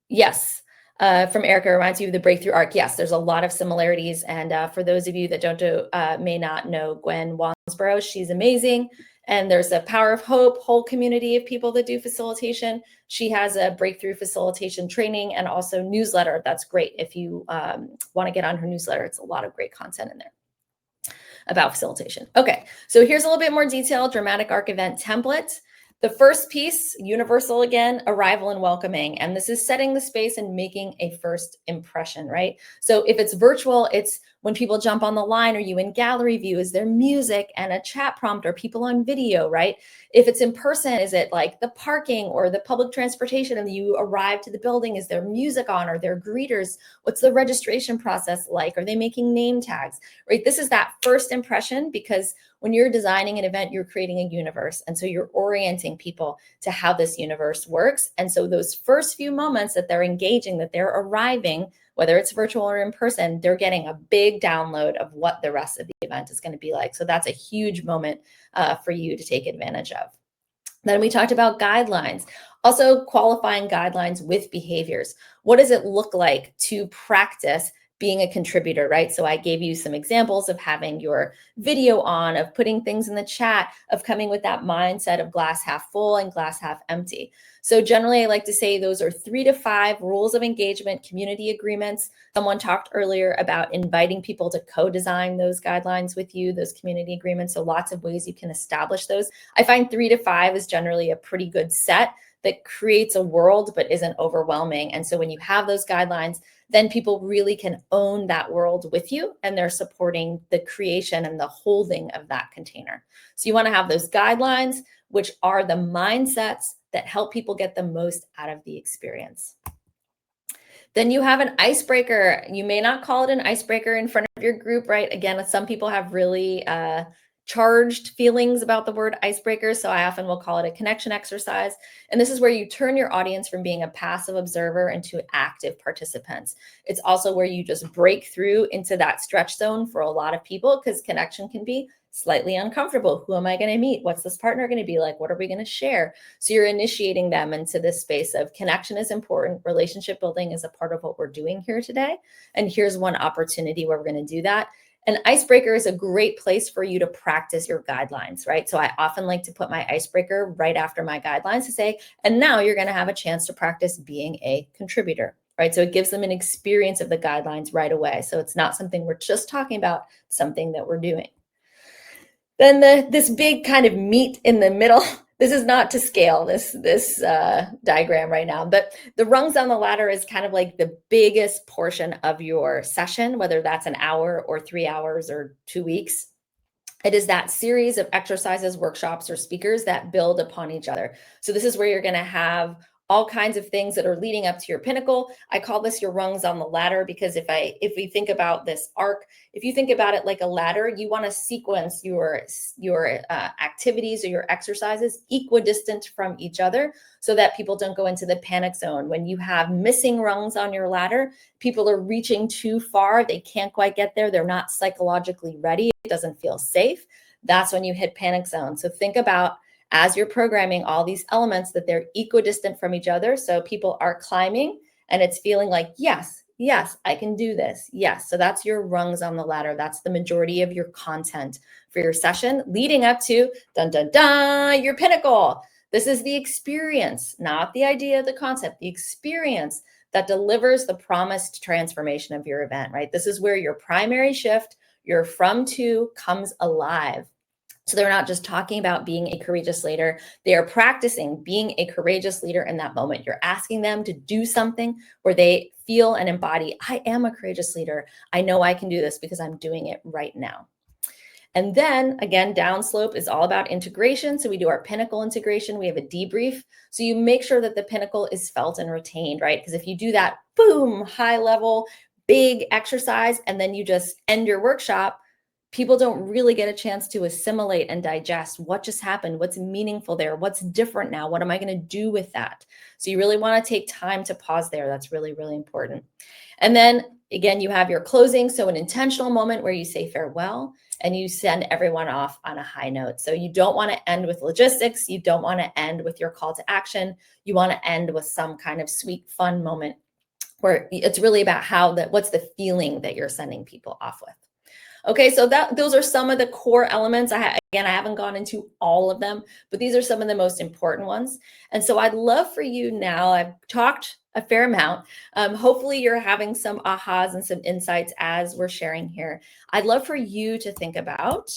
Yes. From Erica, reminds you of the breakthrough arc. Yes, there's a lot of similarities. And for those of you that may not know Gwen Wansborough, she's amazing. And there's a Power of Hope whole community of people that do facilitation. She has a breakthrough facilitation training and also newsletter. That's great. If you want to get on her newsletter, it's a lot of great content in there about facilitation. Okay, so here's a little bit more detail, dramatic arc event template. The first piece, universal again, arrival and welcoming. And this is setting the space and making a first impression, right? So if it's virtual, it's when people jump on the line, are you in gallery view? Is there music and a chat prompt? Are people on video, right? If it's in person, is it like the parking or the public transportation and you arrive to the building? Is there music on? Are there greeters? What's the registration process like? Are they making name tags, right? This is that first impression, because when you're designing an event, you're creating a universe. And so you're orienting people to how this universe works. And so those first few moments that they're engaging, that they're arriving, whether it's virtual or in person, they're getting a big download of what the rest of the event is going to be like. So that's a huge moment for you to take advantage of. Then we talked about guidelines, also qualifying guidelines with behaviors. What does it look like to practice being a contributor, right? So I gave you some examples of having your video on, of putting things in the chat, of coming with that mindset of glass half full and glass half empty. So generally, I like to say those are 3 to 5 rules of engagement, community agreements. Someone talked earlier about inviting people to co-design those guidelines with you, those community agreements. So lots of ways you can establish those. I find 3 to 5 is generally a pretty good set that creates a world but isn't overwhelming. And so when you have those guidelines, then people really can own that world with you, and they're supporting the creation and the holding of that container. So you want to have those guidelines, which are the mindsets that help people get the most out of the experience. Then you have an icebreaker. You may not call it an icebreaker in front of your group, right? Again, some people have really charged feelings about the word icebreaker. So I often will call it a connection exercise. And this is where you turn your audience from being a passive observer into active participants. It's also where you just break through into that stretch zone for a lot of people, because connection can be slightly uncomfortable. Who am I going to meet? What's this partner going to be like? What are we going to share? So you're initiating them into this space of connection is important. Relationship building is a part of what we're doing here today. And here's one opportunity where we're going to do that. An icebreaker is a great place for you to practice your guidelines, right? So I often like to put my icebreaker right after my guidelines to say, and now you're going to have a chance to practice being a contributor, right? So it gives them an experience of the guidelines right away. So it's not something we're just talking about, something that we're doing. Then this big kind of meat in the middle, this is not to scale, this diagram right now, but the rungs on the ladder is kind of like the biggest portion of your session, whether that's an hour or 3 hours or 2 weeks. It is that series of exercises, workshops, or speakers that build upon each other. So this is where you're going to have all kinds of things that are leading up to your pinnacle. I call this your rungs on the ladder, because if we think about this arc, if you think about it like a ladder, you want to sequence your activities or your exercises equidistant from each other so that people don't go into the panic zone. When you have missing rungs on your ladder, people are reaching too far. They can't quite get there. They're not psychologically ready. It doesn't feel safe. That's when you hit panic zone. So think about, as you're programming all these elements, that they're equidistant from each other. So people are climbing and it's feeling like, yes, I can do this. Yes. So that's your rungs on the ladder. That's the majority of your content for your session leading up to dun, dun, dun, your pinnacle. This is the experience, not the idea, the concept, the experience that delivers the promised transformation of your event, right? This is where your primary shift, your from to, comes alive. So they're not just talking about being a courageous leader. They are practicing being a courageous leader in that moment. You're asking them to do something where they feel and embody, I am a courageous leader. I know I can do this because I'm doing it right now. And then again, downslope is all about integration. So we do our pinnacle integration. We have a debrief. So you make sure that the pinnacle is felt and retained, right? Because if you do that, boom, high level, big exercise, and then you just end your workshop, people don't really get a chance to assimilate and digest what just happened, what's meaningful there, what's different now, what am I going to do with that? So you really want to take time to pause there. That's really, really important. And then again, you have your closing. So an intentional moment where you say farewell and you send everyone off on a high note. So you don't want to end with logistics. You don't want to end with your call to action. You want to end with some kind of sweet, fun moment where it's really about what's the feeling that you're sending people off with. Okay, so those are some of the core elements. I haven't gone into all of them, but these are some of the most important ones. And so I'd love for you now, I've talked a fair amount. Hopefully you're having some ahas and some insights as we're sharing here. I'd love for you to think about,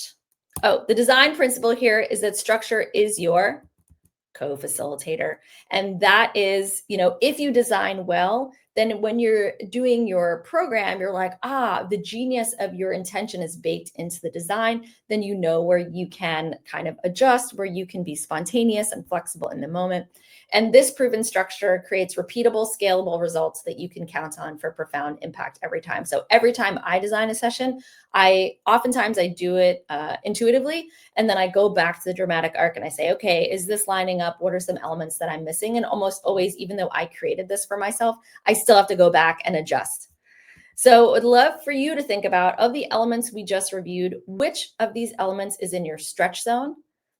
the design principle here is that structure is your co-facilitator. And that is, if you design well, then when you're doing your program, you're like, the genius of your intention is baked into the design. Then you know where you can kind of adjust, where you can be spontaneous and flexible in the moment. And this proven structure creates repeatable, scalable results that you can count on for profound impact every time. So every time I design a session, oftentimes I do it intuitively, and then I go back to the dramatic arc and I say, okay, is this lining up? What are some elements that I'm missing? And almost always, even though I created this for myself, I still have to go back and adjust. So I'd love for you to think about, of the elements we just reviewed, which of these elements is in your stretch zone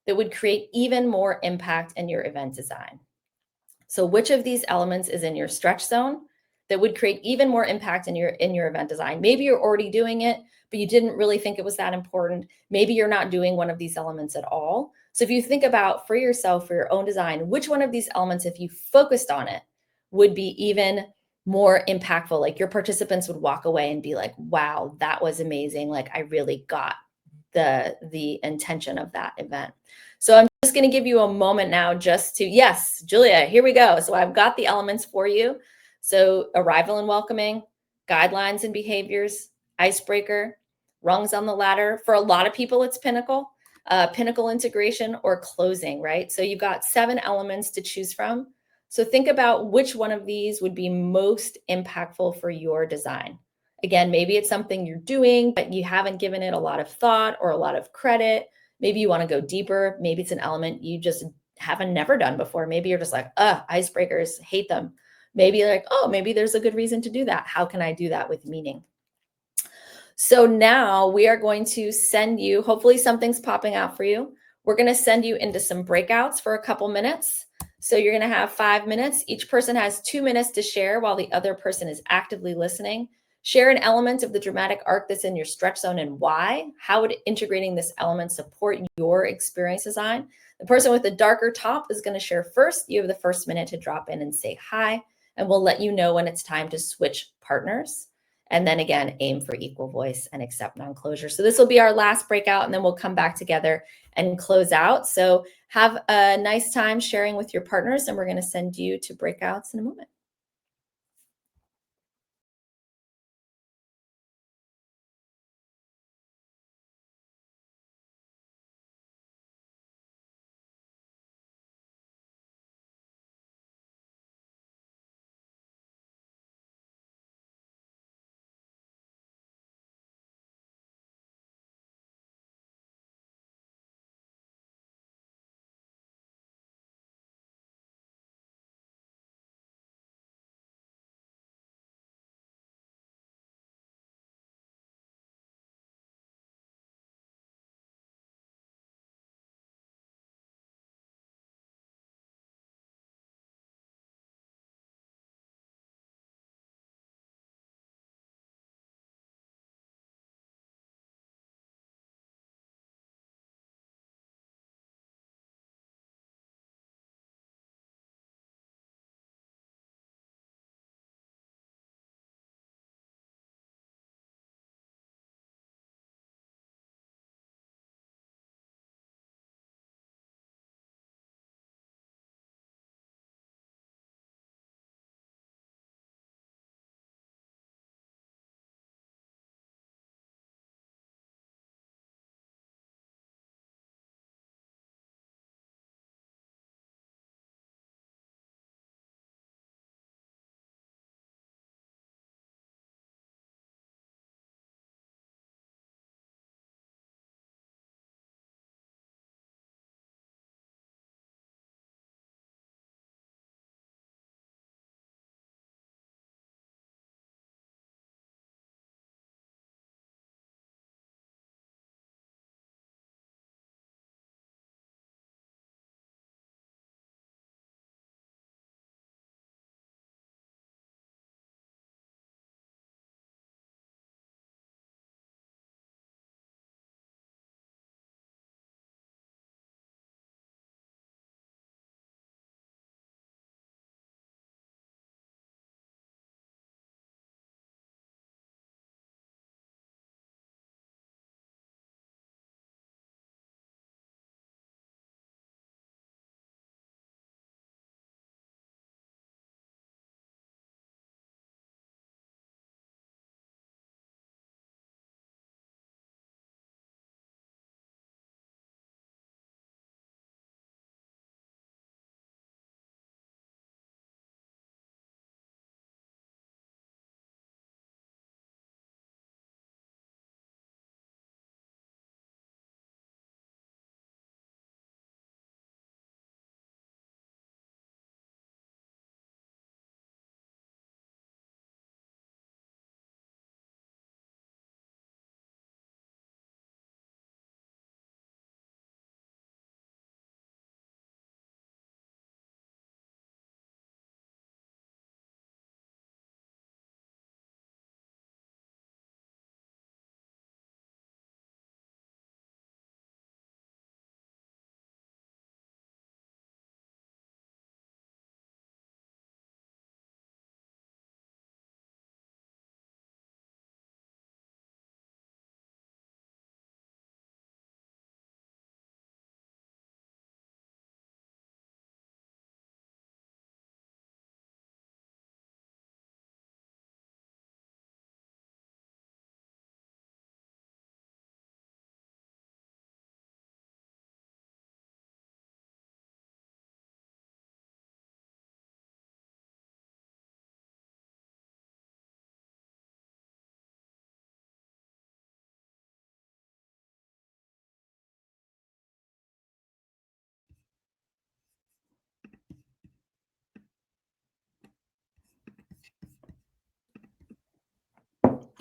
that would create even more impact in your event design? So which of these elements is in your stretch zone that would create even more impact in your event design? Maybe you're already doing it, but you didn't really think it was that important. Maybe you're not doing one of these elements at all. So if you think about for yourself, for your own design, which one of these elements, if you focused on it, would be even more impactful? Like your participants would walk away and be like, wow, that was amazing. Like I really got the intention of that event. So I'm just going to give you a moment now just to, yes, Julia, here we go. So I've got the elements for you. So arrival and welcoming, guidelines and behaviors, icebreaker, rungs on the ladder. For a lot of people, it's pinnacle, pinnacle integration, or closing, right? So you've got 7 elements to choose from. So think about which one of these would be most impactful for your design. Again, maybe it's something you're doing, but you haven't given it a lot of thought or a lot of credit. Maybe you want to go deeper. Maybe it's an element you just haven't never done before. Maybe you're just like, icebreakers, hate them. Maybe you're like, maybe there's a good reason to do that. How can I do that with meaning? So now we are going to send you, hopefully something's popping out for you. We're going to send you into some breakouts for a couple minutes. So you're going to have 5 minutes. Each person has 2 minutes to share while the other person is actively listening. Share an element of the dramatic arc that's in your stretch zone and why. How would integrating this element support your experience design? The person with the darker top is going to share first. You have the first minute to drop in and say hi, and we'll let you know when it's time to switch partners. And then again, aim for equal voice and accept non-closure. So this will be our last breakout, and then we'll come back together and close out. So have a nice time sharing with your partners, and we're going to send you to breakouts in a moment.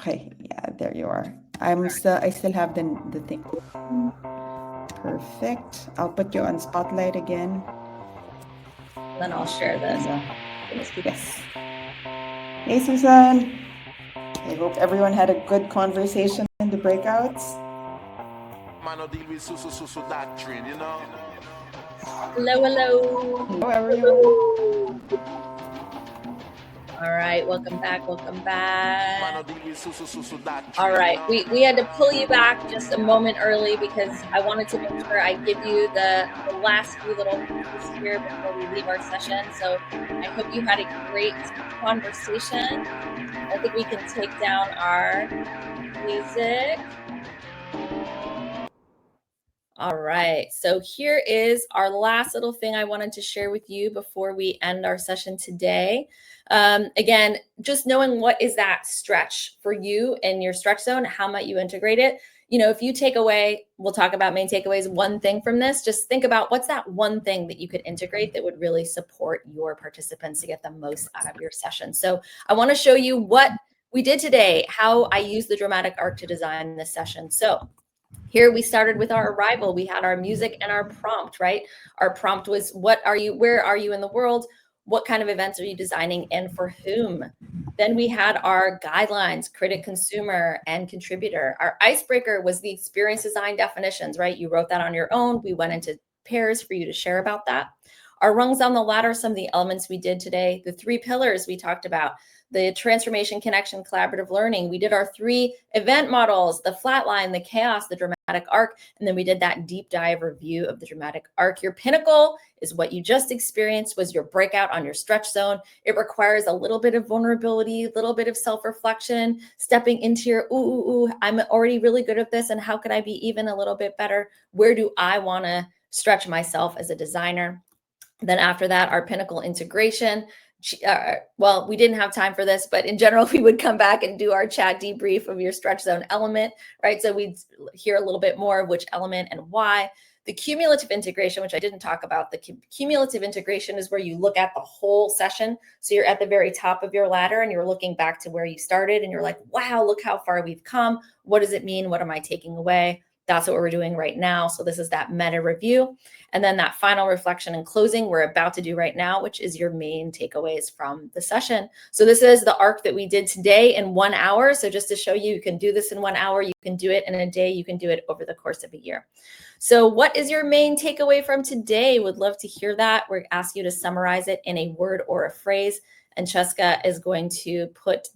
Okay, yeah, there you are. I still have the thing. Perfect. I'll put you on spotlight again. Then I'll share this. Yes. Hey, Susan. I hope everyone had a good conversation in the breakouts. Man, no deal with so doctrine, you know. Hello, hello. Hello, everyone. All right, welcome back. Welcome back. Man, no deal with so doctrine. All right, we had to pull you back just a moment early because I wanted to make sure I give you the last few little pieces here before we leave our session. So I hope you had a great conversation. I think we can take down our music. All right, so here is our last little thing I wanted to share with you before we end our session today. Again, just knowing what is that stretch for you in your stretch zone, how might you integrate it? You know, if you take away, we'll talk about main takeaways, one thing from this, just think about what's that one thing that you could integrate that would really support your participants to get the most out of your session. So I want to show you what we did today, how I use the dramatic arc to design this session. So here we started with our arrival. We had our music and our prompt, right? Our prompt was, what are you, where are you in the world? What kind of events are you designing and for whom? Then we had our guidelines, critic, consumer, and contributor. Our icebreaker was the experience design definitions, right? You wrote that on your own. We went into pairs for you to share about that. Our rungs on the ladder, some of the elements we did today. The 3 pillars we talked about, the transformation, connection, collaborative learning. We did our 3 event models, the flat line, the chaos, the dramatic arc, and then we did that deep dive review of the dramatic arc. Your pinnacle is what you just experienced, was your breakout on your stretch zone. It requires a little bit of vulnerability, a little bit of self-reflection, stepping into your, I'm already really good at this, and how could I be even a little bit better? Where do I want to stretch myself as a designer? Then after that, our pinnacle integration. Well, we didn't have time for this, but in general, we would come back and do our chat debrief of your stretch zone element, right? So we'd hear a little bit more of which element and why. The cumulative integration, which I didn't talk about, the cumulative integration is where you look at the whole session. So you're at the very top of your ladder and you're looking back to where you started and you're like, wow, look how far we've come. What does it mean? What am I taking away? That's what we're doing right now. So this is that meta review. And then that final reflection and closing we're about to do right now, which is your main takeaways from the session. So this is the arc that we did today in 1 hour. So just to show you, you can do this in 1 hour. You can do it in a day. You can do it over the course of a year. So what is your main takeaway from today? Would love to hear that. We're asking you to summarize it in a word or a phrase. And Cheska is going to put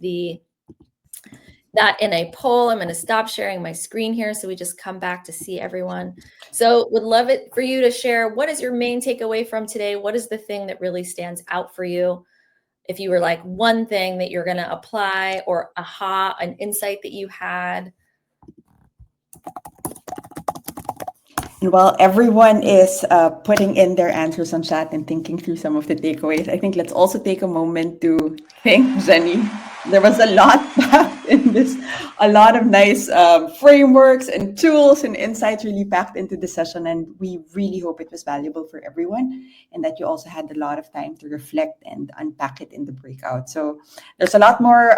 that in a poll. I'm going to stop sharing my screen here so we just come back to see everyone. So would love it for you to share, what is your main takeaway from today? What is the thing that really stands out for you? If you were like one thing that you're going to apply, or aha, an insight that you had. And while everyone is putting in their answers on chat and thinking through some of the takeaways, I think let's also take a moment to thank Jenny. There was a lot packed in this, a lot of nice frameworks and tools and insights really packed into the session. And we really hope it was valuable for everyone and that you also had a lot of time to reflect and unpack it in the breakout. So there's a lot more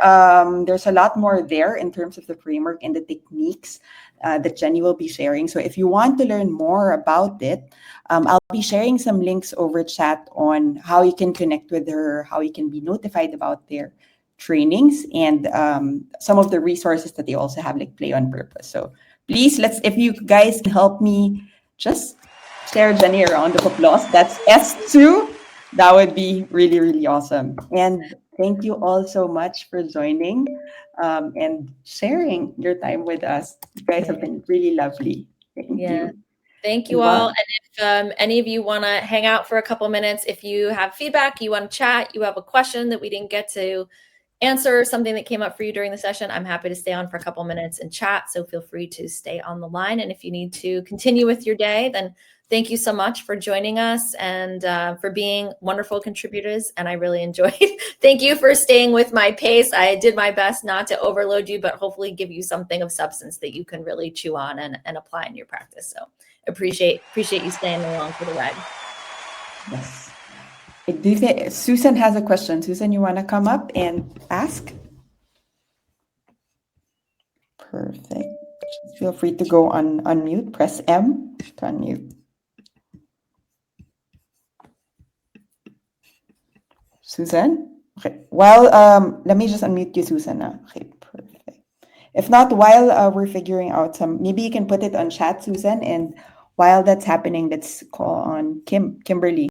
there in terms of the framework and the techniques that Jenny will be sharing. So if you want to learn more about it, I'll be sharing some links over chat on how you can connect with her, how you can be notified about their trainings, and some of the resources that they also have, like Play on Purpose. So please, if you guys can help me just share Jenny a round of applause. That's S2. That would be really, really awesome. And thank you all so much for joining and sharing your time with us. You guys have been really lovely. Thank you. Thank you all. And if any of you want to hang out for a couple minutes, if you have feedback, you want to chat, you have a question that we didn't get to answer, something that came up for you during the session, I'm happy to stay on for a couple minutes and chat. So feel free to stay on the line. And if you need to continue with your day, then thank you so much for joining us and for being wonderful contributors. And I really enjoyed. Thank you for staying with my pace. I did my best not to overload you, but hopefully give you something of substance that you can really chew on and apply in your practice. So appreciate you staying along for the ride. Yes. Do you think Susan has a question? Susan, you want to come up and ask? Perfect. Feel free to go on unmute. Press M to unmute. Susan? Okay. Well, let me just unmute you, Susan. Okay, perfect. If not, while we're figuring out maybe you can put it on chat, Susan, and while that's happening, let's call on Kimberly.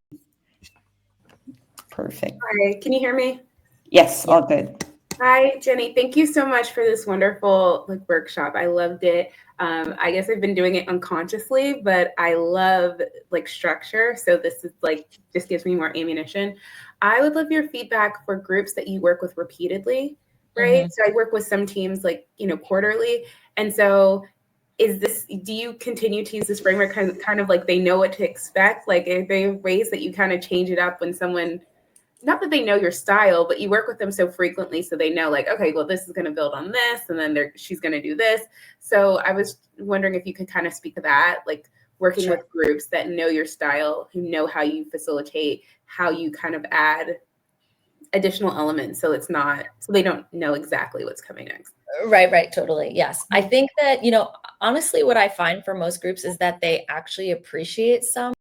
Perfect. Hi, can you hear me? Yes, all good. Hi, Jenny. Thank you so much for this wonderful workshop. I loved it. I guess I've been doing it unconsciously, but I love structure. So this is just gives me more ammunition. I would love your feedback for groups that you work with repeatedly, right? So I work with some teams quarterly. And so do you continue to use this framework kind of like they know what to expect? Like, are there ways that you kind of change it up when someone, not that they know your style, but you work with them so frequently so they know okay, well, this is going to build on this, and then she's going to do this. So I was wondering if you could kind of speak to that, working with groups that know your style, who know how you facilitate, how you kind of add additional elements so they don't know exactly what's coming next. Right, totally. Yes. I think that, honestly, what I find for most groups is that they actually appreciate some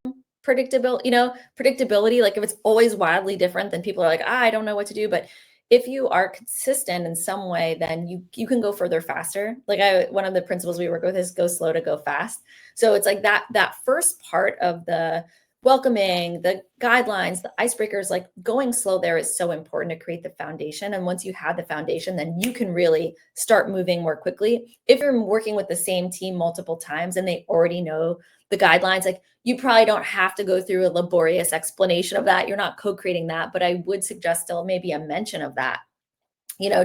predictability. Like if it's always wildly different, then people are like, I don't know what to do. But if you are consistent in some way, then you can go further faster. One of the principles we work with is go slow to go fast. So it's like that first part of the welcoming, the guidelines, the icebreakers, going slow there is so important to create the foundation. And once you have the foundation, then you can really start moving more quickly. If you're working with the same team multiple times and they already know the guidelines, you probably don't have to go through a laborious explanation of that. You're not co-creating that, but I would suggest still maybe a mention of that,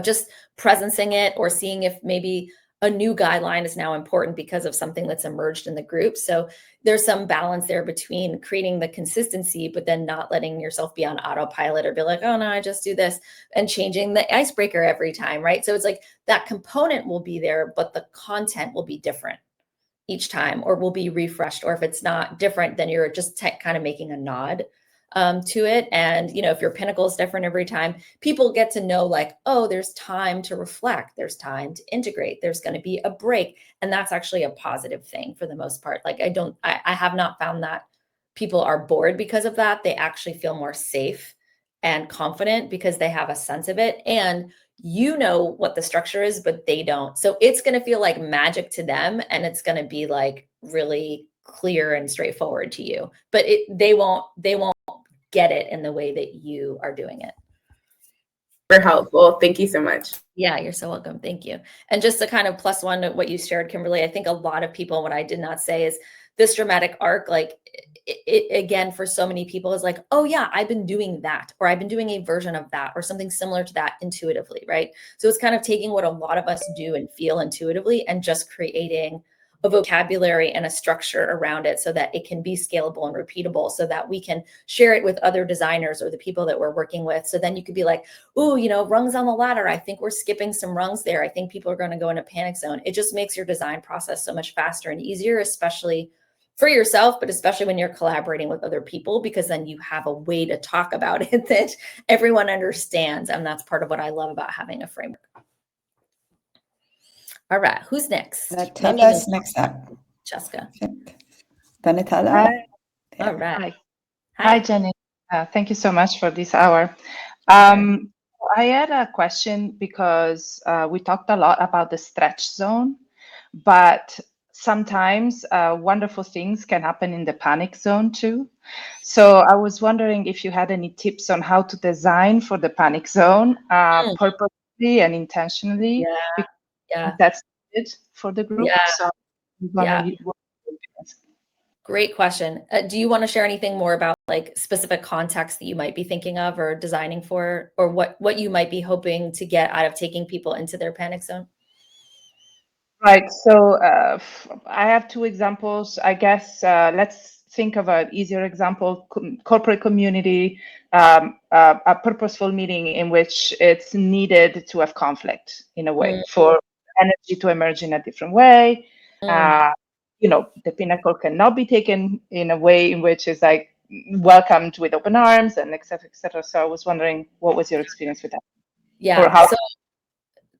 just presencing it or seeing if maybe a new guideline is now important because of something that's emerged in the group. So there's some balance there between creating the consistency, but then not letting yourself be on autopilot or be like, oh no, I just do this, and changing the icebreaker every time, right? So it's that component will be there, but the content will be different each time, or will be refreshed. Or if it's not different, then you're just kind of making a nod to it. And, if your pinnacle is different every time, people get to know oh, there's time to reflect. There's time to integrate. There's going to be a break. And that's actually a positive thing for the most part. I have not found that people are bored because of that. They actually feel more safe and confident because they have a sense of it. And what the structure is, but they don't. So it's going to feel like magic to them. And it's going to be really clear and straightforward to you, but they won't get it in the way that you are doing it. Very helpful. Thank you so much. Yeah, you're so welcome. Thank you. And just to kind of plus one to what you shared, Kimberly, I think a lot of people, what I did not say is this dramatic arc, it again, for so many people is oh yeah, I've been doing that, or I've been doing a version of that, or something similar to that intuitively, right? So it's kind of taking what a lot of us do and feel intuitively and just creating a vocabulary and a structure around it so that it can be scalable and repeatable, so that we can share it with other designers or the people that we're working with. So then you could be like, ooh, rungs on the ladder. I think we're skipping some rungs there. I think people are going to go in a panic zone. It just makes your design process so much faster and easier, especially for yourself, but especially when you're collaborating with other people, because then you have a way to talk about it that everyone understands. And that's part of what I love about having a framework. All right, who's next? Tell us next up. Jessica. Donatella. Hi. All right. Hi, Jenny. Thank you so much for this hour. I had a question because we talked a lot about the stretch zone, but sometimes wonderful things can happen in the panic zone too. So I was wondering if you had any tips on how to design for the panic zone purposely and intentionally. Yeah. That's it for the group. Yeah. So Great question. Do you want to share anything more about specific context that you might be thinking of or designing for, or what you might be hoping to get out of taking people into their panic zone? Right. So I have two examples. I guess let's think of an easier example: corporate community, a purposeful meeting in which it's needed to have conflict in a way for energy to emerge in a different way. The pinnacle cannot be taken in a way in which is welcomed with open arms and et cetera, et cetera. So I was wondering, what was your experience with that? Yeah.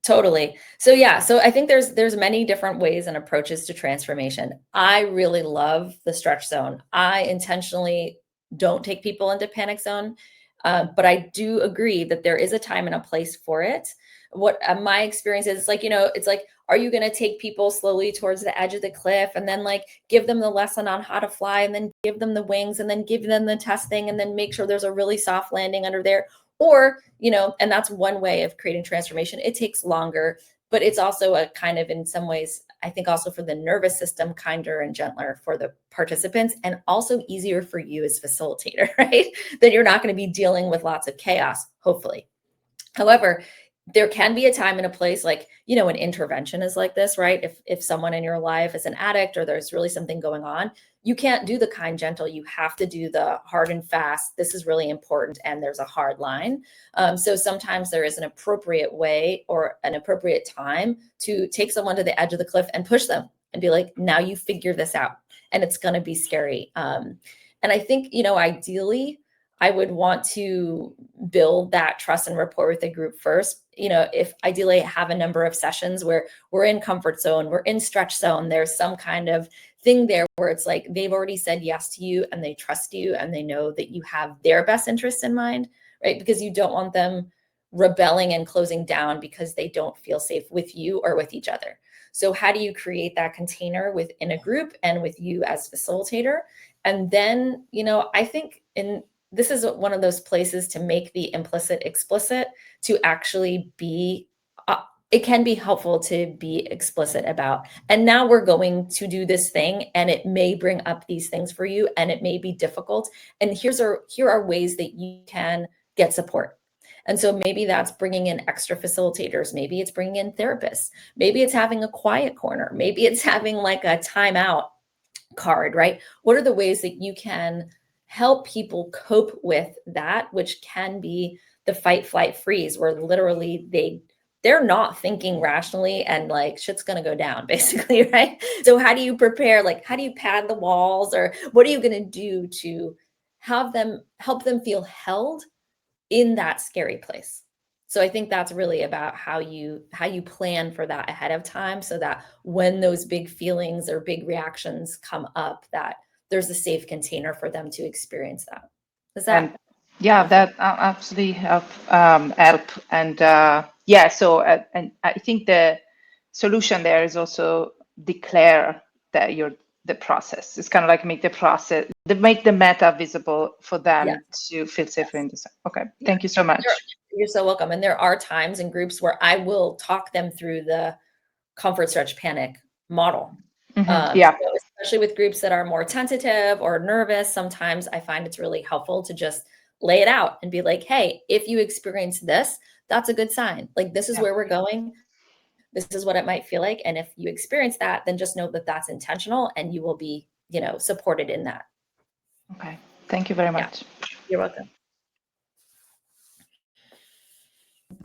So Totally. So yeah, so I think there's many different ways and approaches to transformation. I really love the stretch zone. I intentionally don't take people into panic zone, but I do agree that there is a time and a place for it. What my experience is, like, it's like, are you going to take people slowly towards the edge of the cliff and then like give them the lesson on how to fly and then give them the wings and then give them the testing and then make sure there's a really soft landing under there? Or, and that's one way of creating transformation. It takes longer, but it's also a kind of, in some ways, I think also for the nervous system, kinder and gentler for the participants, and also easier for you as facilitator, right? That you're not going to be dealing with lots of chaos, hopefully. However, there can be a time and a place, like, an intervention is like this, right? If someone in your life is an addict or there's really something going on, you can't do the kind, gentle. You have to do the hard and fast. This is really important. And there's a hard line. So sometimes there is an appropriate way or an appropriate time to take someone to the edge of the cliff and push them and be like, now you figure this out. And it's going to be scary. And I think, ideally, I would want to build that trust and rapport with the group first. If ideally have a number of sessions where we're in comfort zone, we're in stretch zone, there's some kind of thing there where it's like they've already said yes to you and they trust you and they know that you have their best interests in mind, right? Because you don't want them rebelling and closing down because they don't feel safe with you or with each other. So how do you create that container within a group and with you as facilitator? And then, I think this is one of those places to make the implicit explicit, to actually be, it can be helpful to be explicit about, and now we're going to do this thing and it may bring up these things for you and it may be difficult. And here are ways that you can get support. And so maybe that's bringing in extra facilitators. Maybe it's bringing in therapists. Maybe it's having a quiet corner. Maybe it's having like a timeout card, right? What are the ways that you can help people cope with that, which can be the fight, flight, freeze, where literally they're not thinking rationally and like shit's going to go down, basically, right? So how do you prepare? Like, how do you pad the walls, or what are you going to do to help them feel held in that scary place? So I think that's really about how you plan for that ahead of time, so that when those big feelings or big reactions come up, that there's a safe container for them to experience that. Is that? That absolutely help. And so and I think the solution there is also declare that the process. It's kind of like make the meta visible for them to feel safer in design. Okay, thank you so much. You're so welcome. And there are times in groups where I will talk them through the comfort, stretch, panic model. So especially with groups that are more tentative or nervous, sometimes I find it's really helpful to just lay it out and be like, hey, if you experience this, that's a good sign. Like, this is where we're going. This is what it might feel like. And if you experience that, then just know that that's intentional and you will be, supported in that. Okay. Thank you very much. You're welcome.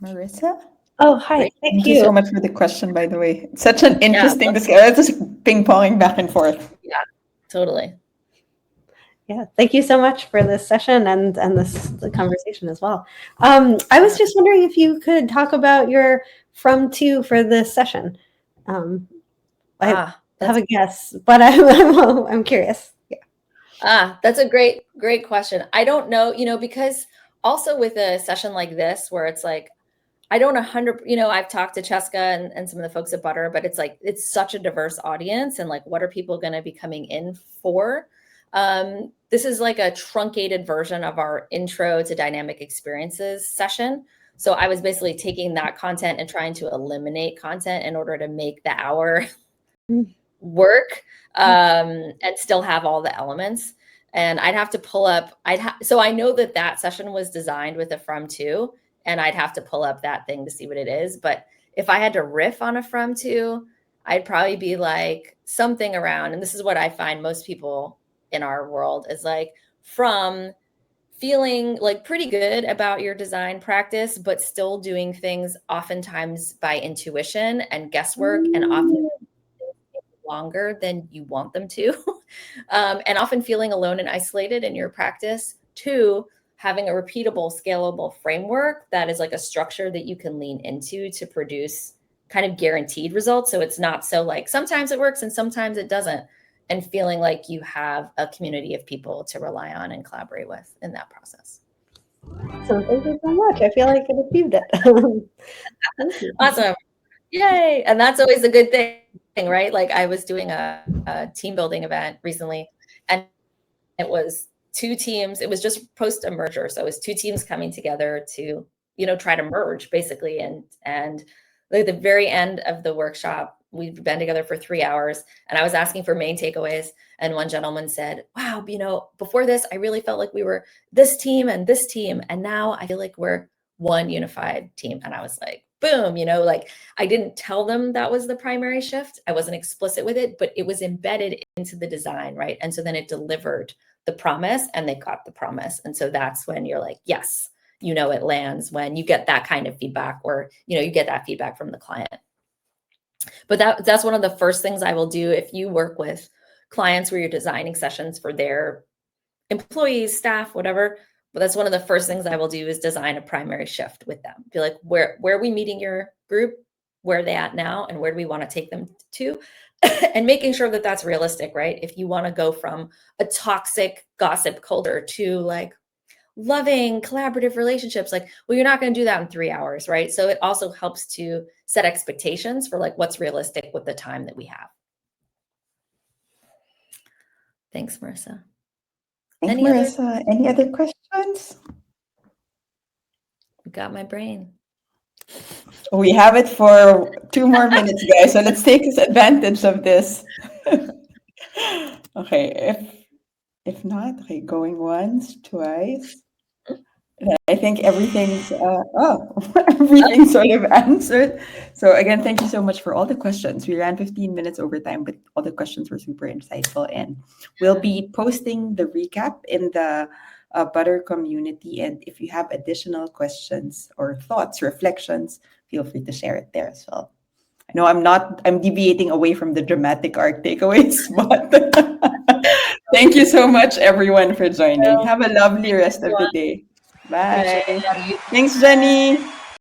Marissa? Oh, hi. Great. Thank you so much for the question, by the way. It's such an interesting discussion. It's just ping-ponging back and forth. Yeah, totally. Yeah, thank you so much for this session and the conversation as well. I was just wondering if you could talk about your from to for this session. I have a guess, but I'm curious. Yeah. That's a great question. I don't know, because also with a session like this, where it's like, I don't 100, I've talked to Cheska and some of the folks at Butter, but it's like, it's such a diverse audience, and like, what are people going to be coming in for? This is like a truncated version of our intro to dynamic experiences session. So I was basically taking that content and trying to eliminate content in order to make the hour work, and still have all the elements. And I'd have to pull up, so I know that session was designed with a from to, and I'd have to pull up that thing to see what it is. But if I had to riff on a from to, I'd probably be like something around, and this is what I find most people in our world is like, from feeling like pretty good about your design practice, but still doing things oftentimes by intuition and guesswork, and often longer than you want them to, and often feeling alone and isolated in your practice, to having a repeatable, scalable framework that is like a structure that you can lean into to produce kind of guaranteed results. So it's not so like sometimes it works and sometimes it doesn't, and feeling like you have a community of people to rely on and collaborate with in that process. So thank you so much. I feel like I achieved it. Thank you. Awesome. Yay. And that's always a good thing, right? Like I was doing a team building event recently, and it was 2 teams. It was just post a merger. So it was 2 teams coming together to, try to merge basically. And like the very end of the workshop, we've been together for 3 hours, and I was asking for main takeaways. And one gentleman said, wow, before this, I really felt like we were this team. And now I feel like we're one unified team. And I was like, boom, like I didn't tell them that was the primary shift. I wasn't explicit with it, but it was embedded into the design, right? And so then it delivered the promise, and they got the promise. And so that's when you're like, yes, it lands when you get that kind of feedback, or, you get that feedback from the client. But that's one of the first things I will do if you work with clients where you're designing sessions for their employees, staff, whatever. But that's one of the first things I will do is design a primary shift with them. Be like, where are we meeting your group? Where are they at now? And where do we want to take them to? And making sure that that's realistic, right? If you want to go from a toxic gossip culture to like loving collaborative relationships, like, well, you're not going to do that in 3 hours, right? So it also helps to set expectations for like what's realistic with the time that we have. Thanks, Marissa. Thanks, Marissa. Any other questions? We got my brain. We have it for 2 more minutes, guys. So let's take advantage of this. Okay, if not, okay, going once, twice. I think everything's everything's sort of answered. So again, thank you so much for all the questions. We ran 15 minutes over time, but all the questions were super insightful. And we'll be posting the recap in the Butter community. And if you have additional questions or thoughts, reflections, feel free to share it there as well. I know I'm deviating away from the dramatic arc takeaways, but thank you so much, everyone, for joining. Have a lovely rest of the day. Bye. Thanks, Jenny.